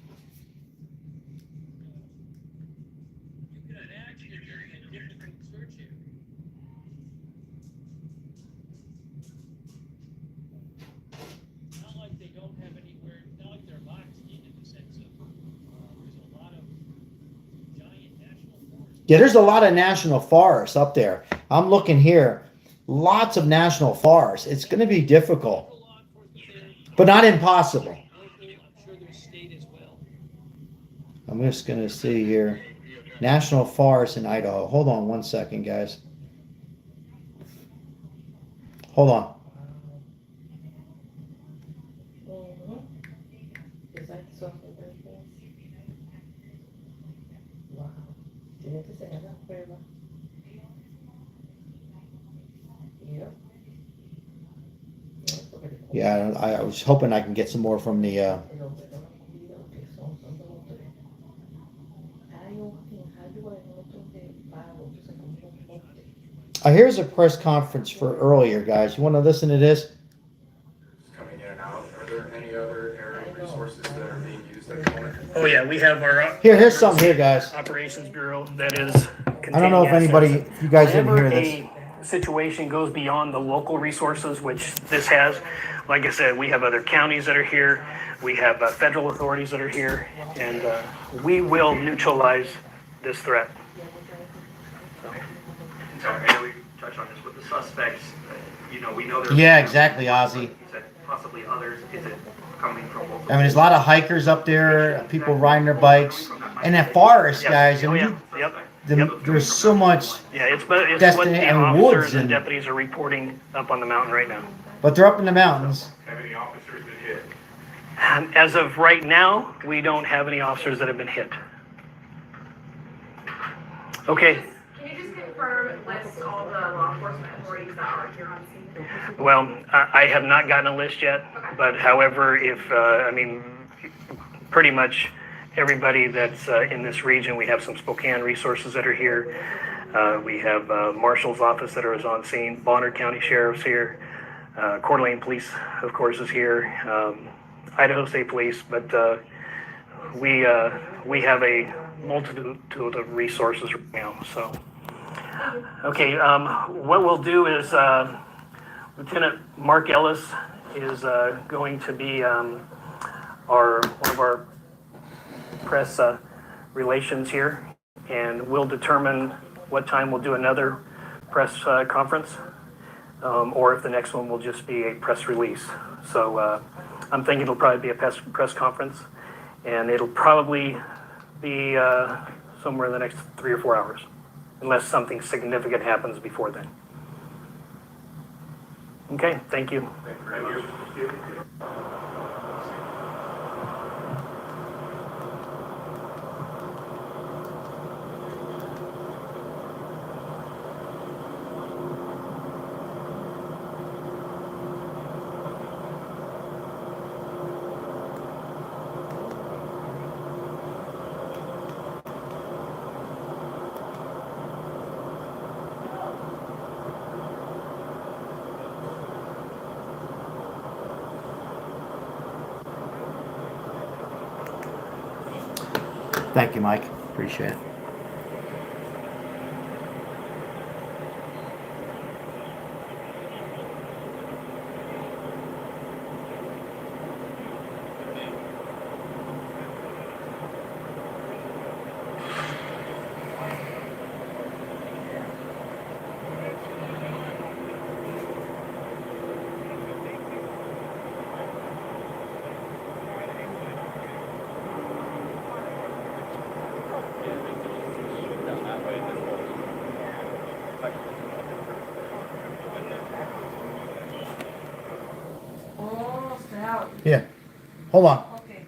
Yeah, there's a lot of national forests up there. I'm looking here. Lots of national forests. It's going to be difficult, but not impossible. I'm just going to see here. National forests in Idaho. Hold on one second, guys. Hold on. Is that something like that? Wow. Tiene que ser una prueba. Yep. Yeah, I was hoping I can get some more from the. Here's a press conference for earlier, guys. You want to listen to this? Coming in and out. Are there any other aerial resources that are being used at the moment? Oh yeah, we have our Here's something here, guys. operations bureau that is. I don't know if anybody, if you guys didn't hear this. Whenever a situation goes beyond the local resources, which this has, like I said, we have other counties that are here, we have federal authorities that are here, and we will neutralize this threat. Sorry, I know we touched on this with the suspects. We know there's. Yeah, exactly, Ozzy. Possibly others. Is it coming from local? I mean, there's a lot of hikers up there, people riding their bikes, and that forest, guys. I mean, there's so much. Yeah, it's what the officers and deputies are reporting up on the mountain right now. But they're up in the mountains. Have any officers been hit? As of right now, we don't have any officers that have been hit. Okay. Can you just confirm, list all the law enforcement authorities that are here on scene? Well, I have not gotten a list yet, but however, if, pretty much everybody that's in this region, we have some Spokane resources that are here. We have Marshal's office that is on scene, Bonner County Sheriff's here, Coeur d'Alene Police, of course, is here, Idaho State Police, but we have a multitude of resources right now, so. Okay, what we'll do is Lieutenant Mark Ellis is going to be one of our press relations here, and we'll determine what time we'll do another press conference, or if the next one will just be a press release. So I'm thinking it'll probably be a press conference, and it'll probably be somewhere in the next 3 or 4 hours, unless something significant happens before then. Okay, thank you. Thank you very much. Thank you, Mike. Appreciate it. Yeah. Hold on.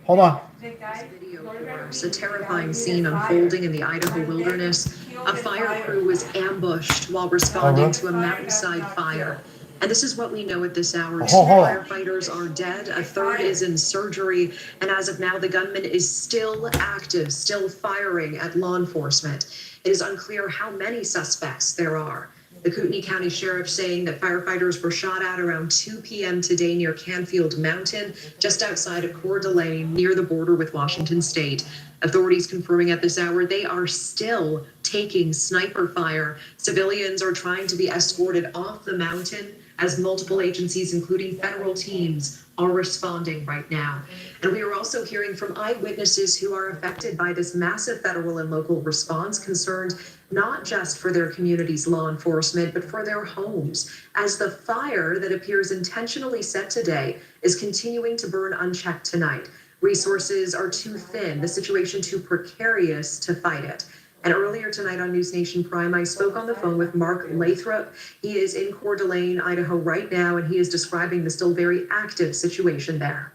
Hold on. A terrifying scene unfolding in the Idaho wilderness. A fire crew was ambushed while responding to a mountainside fire. And this is what we know at this hour. 2 firefighters are dead, a third is in surgery, and as of now, the gunman is still active, still firing at law enforcement. It is unclear how many suspects there are. The Kootenai County Sheriff saying that firefighters were shot at around 2 p.m. today near Canfield Mountain, just outside of Coeur d'Alene, near the border with Washington State. Authorities confirming at this hour they are still taking sniper fire. Civilians are trying to be escorted off the mountain as multiple agencies, including federal teams, are responding right now. And we are also hearing from eyewitnesses who are affected by this massive federal and local response, concerned not just for their community's law enforcement, but for their homes, as the fire that appears intentionally set today is continuing to burn unchecked tonight. Resources are too thin, the situation too precarious to fight it. And earlier tonight on News Nation Prime, I spoke on the phone with Mark Lathrop. He is in Coeur d'Alene, Idaho right now, and he is describing the still very active situation there.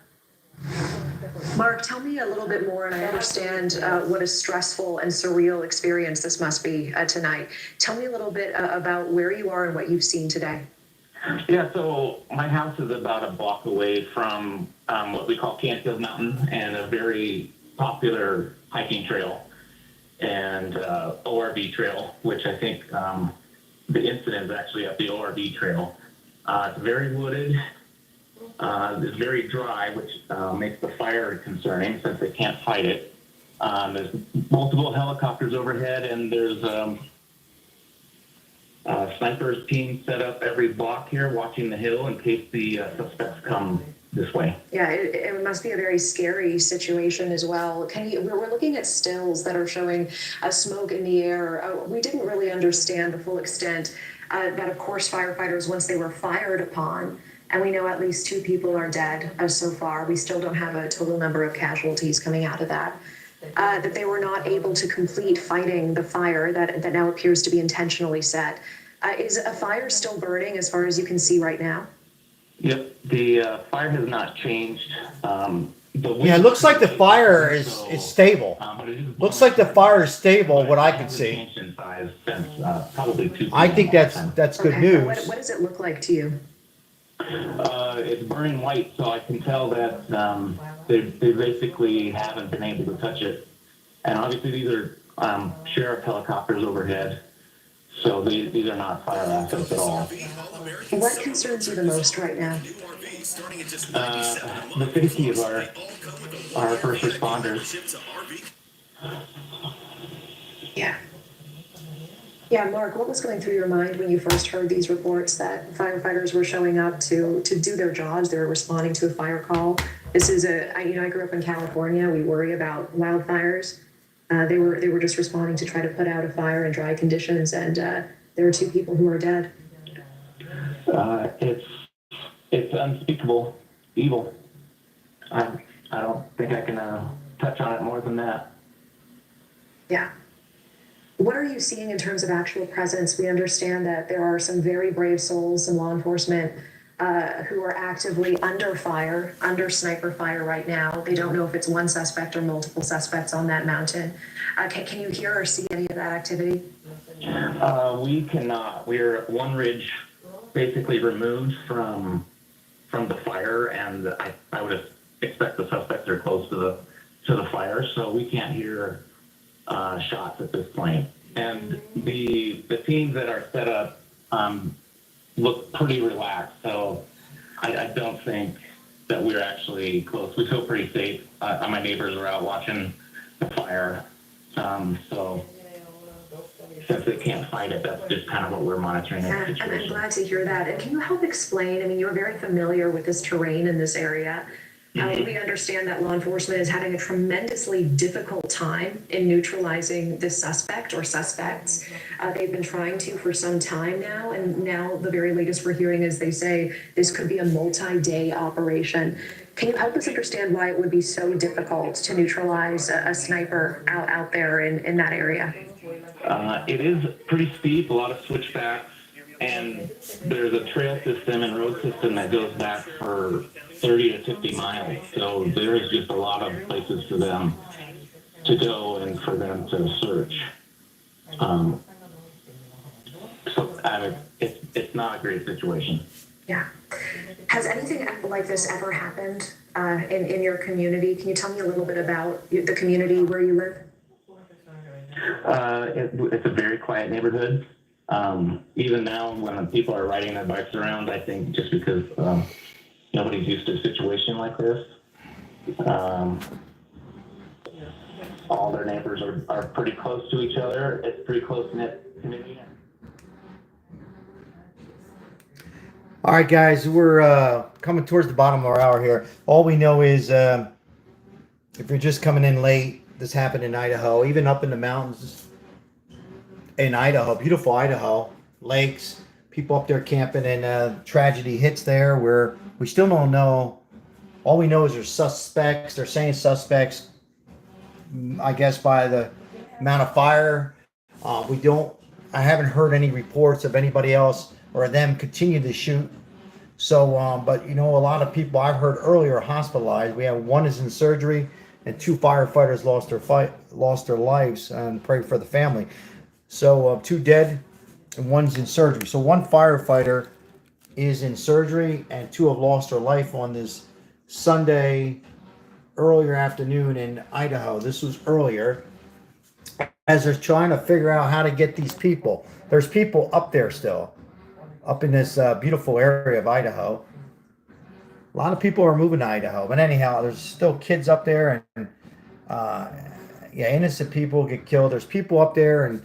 Mark, tell me a little bit more, and I understand what a stressful and surreal experience this must be tonight. Tell me a little bit about where you are and what you've seen today. Yeah, so my house is about a block away from what we call Canfield Mountain, and a very popular hiking trail and ORV trail, which I think the incident is actually at the ORV trail. It's very wooded. It's very dry, which makes the fire concerning since they can't fight it. There's multiple helicopters overhead, and there's snipers team set up every block here watching the hill in case the suspects come this way. Yeah, it must be a very scary situation as well. We're looking at stills that are showing smoke in the air. We didn't really understand the full extent that, of course, firefighters, once they were fired upon, and we know at least 2 people are dead so far. We still don't have a total number of casualties coming out of that. That they were not able to complete fighting the fire that now appears to be intentionally set. Is a fire still burning as far as you can see right now? Yep, the fire has not changed. Yeah, it looks like the fire is stable. Looks like the fire is stable, what I can see. I think that's good news. What does it look like to you? It's burning white, so I can tell that they basically haven't been able to touch it. And obviously these are sheriff helicopters overhead, so these are not fire assets at all. What concerns you the most right now? The safety of our first responders. Yeah, Mark, what was going through your mind when you first heard these reports that firefighters were showing up to do their jobs? They were responding to a fire call. This is I grew up in California. We worry about wildfires. They were just responding to try to put out a fire in dry conditions, and there are 2 people who are dead. It's unspeakable evil. I don't think I can touch on it more than that. Yeah. What are you seeing in terms of actual presence? We understand that there are some very brave souls, some law enforcement who are actively under fire, under sniper fire right now. They don't know if it's one suspect or multiple suspects on that mountain. Can you hear or see any of that activity? We cannot. We're one ridge basically removed from the fire, and I would expect the suspects are close to the fire, so we can't hear shots at this point. And the teams that are set up look pretty relaxed, so I don't think that we're actually close. We feel pretty safe. My neighbors are out watching the fire, so since they can't fight it, that's just kind of what we're monitoring. I'm glad to hear that. And can you help explain? I mean, you're very familiar with this terrain in this area. We understand that law enforcement is having a tremendously difficult time in neutralizing this suspect or suspects. They've been trying to for some time now, and now the very latest we're hearing is they say this could be a multi-day operation. Can you help us understand why it would be so difficult to neutralize a sniper out there in that area? It is pretty steep, a lot of switchbacks, and there's a trail system and road system that goes back for 30 to 50 miles. So there is just a lot of places for them to go and for them to search. It's not a great situation. Yeah. Has anything like this ever happened in your community? Can you tell me a little bit about the community where you live? It's a very quiet neighborhood. Even now, when people are riding their bikes around, I think just because nobody's used to a situation like this, all their neighbors are pretty close to each other. It's a pretty close-knit community. All right, guys, we're coming towards the bottom of our hour here. All we know is if you're just coming in late, this happened in Idaho, even up in the mountains in Idaho, beautiful Idaho, lakes, people up there camping, and tragedy hits there where we still don't know. All we know is there's suspects. They're saying suspects, I guess, by the amount of fire. I haven't heard any reports of anybody else or them continue to shoot. So, but a lot of people I've heard earlier hospitalized. We have one is in surgery, and 2 firefighters lost their lives, and pray for the family. So, 2 dead, and 1's in surgery. So 1 firefighter is in surgery, and 2 have lost their life on this Sunday earlier afternoon in Idaho. This was earlier, as they're trying to figure out how to get these people. There's people up there still, up in this beautiful area of Idaho. A lot of people are moving to Idaho, but anyhow, there's still kids up there, and innocent people get killed. There's people up there and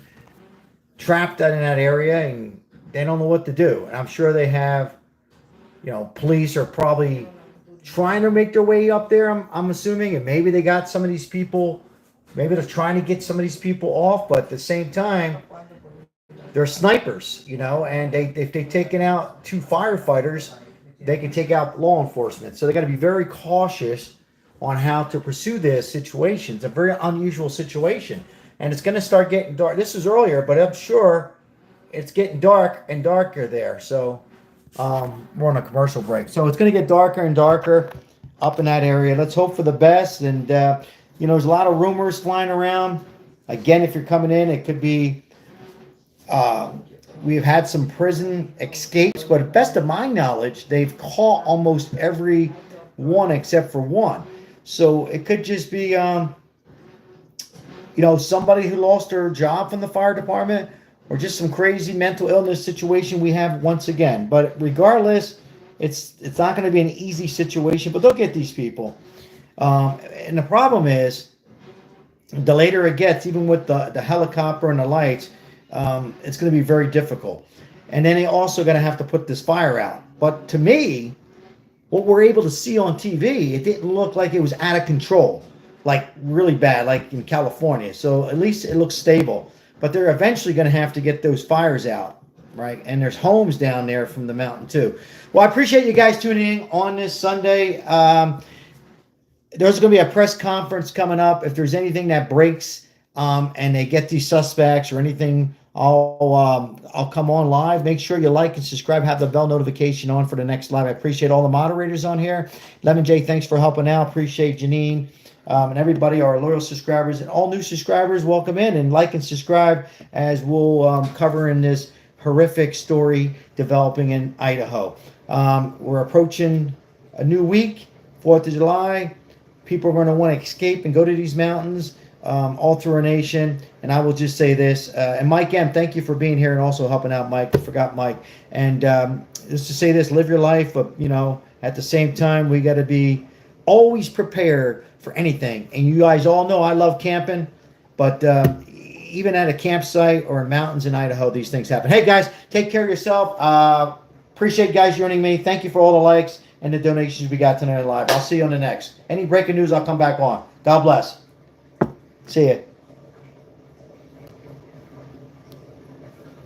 trapped in that area, and they don't know what to do. And I'm sure they have, police are probably trying to make their way up there. I'm assuming, and maybe they got some of these people. Maybe they're trying to get some of these people off, but at the same time, they're snipers, and if they've taken out 2 firefighters, they can take out law enforcement. So they got to be very cautious on how to pursue this situation. It's a very unusual situation, and it's going to start getting dark. This was earlier, but I'm sure it's getting dark and darker there. So we're on a commercial break. So it's going to get darker and darker up in that area. Let's hope for the best. And, there's a lot of rumors flying around. Again, if you're coming in, it could be, we've had some prison escapes, but best of my knowledge, they've caught almost every one except for 1. So it could just be, somebody who lost their job from the fire department, or just some crazy mental illness situation we have once again. But regardless, it's not going to be an easy situation, but they'll get these people. And the problem is, the later it gets, even with the helicopter and the lights, it's going to be very difficult. And then they also going to have to put this fire out. But to me, what we're able to see on TV, it didn't look like it was out of control, like really bad, like in California. So at least it looks stable. But they're eventually going to have to get those fires out, right? And there's homes down there from the mountain too. Well, I appreciate you guys tuning in on this Sunday. There's going to be a press conference coming up. If there's anything that breaks and they get these suspects or anything, I'll come on live. Make sure you like and subscribe. Have the bell notification on for the next live. I appreciate all the moderators on here. Lemon J, thanks for helping out. Appreciate Janine and everybody, our loyal subscribers, and all new subscribers. Welcome in and like and subscribe as we'll cover in this horrific story developing in Idaho. We're approaching a new week, 4th of July. People are going to want to escape and go to these mountains all through our nation. And I will just say this. And Mike M., thank you for being here and also helping out, Mike. I forgot Mike. And just to say this, live your life. But, at the same time, we got to be always prepared for anything. And you guys all know I love camping. But even at a campsite or in mountains in Idaho, these things happen. Hey, guys, take care of yourself. Appreciate you guys joining me. Thank you for all the likes and the donations we got tonight live. I'll see you on the next. Any breaking news, I'll come back on. God bless. See ya.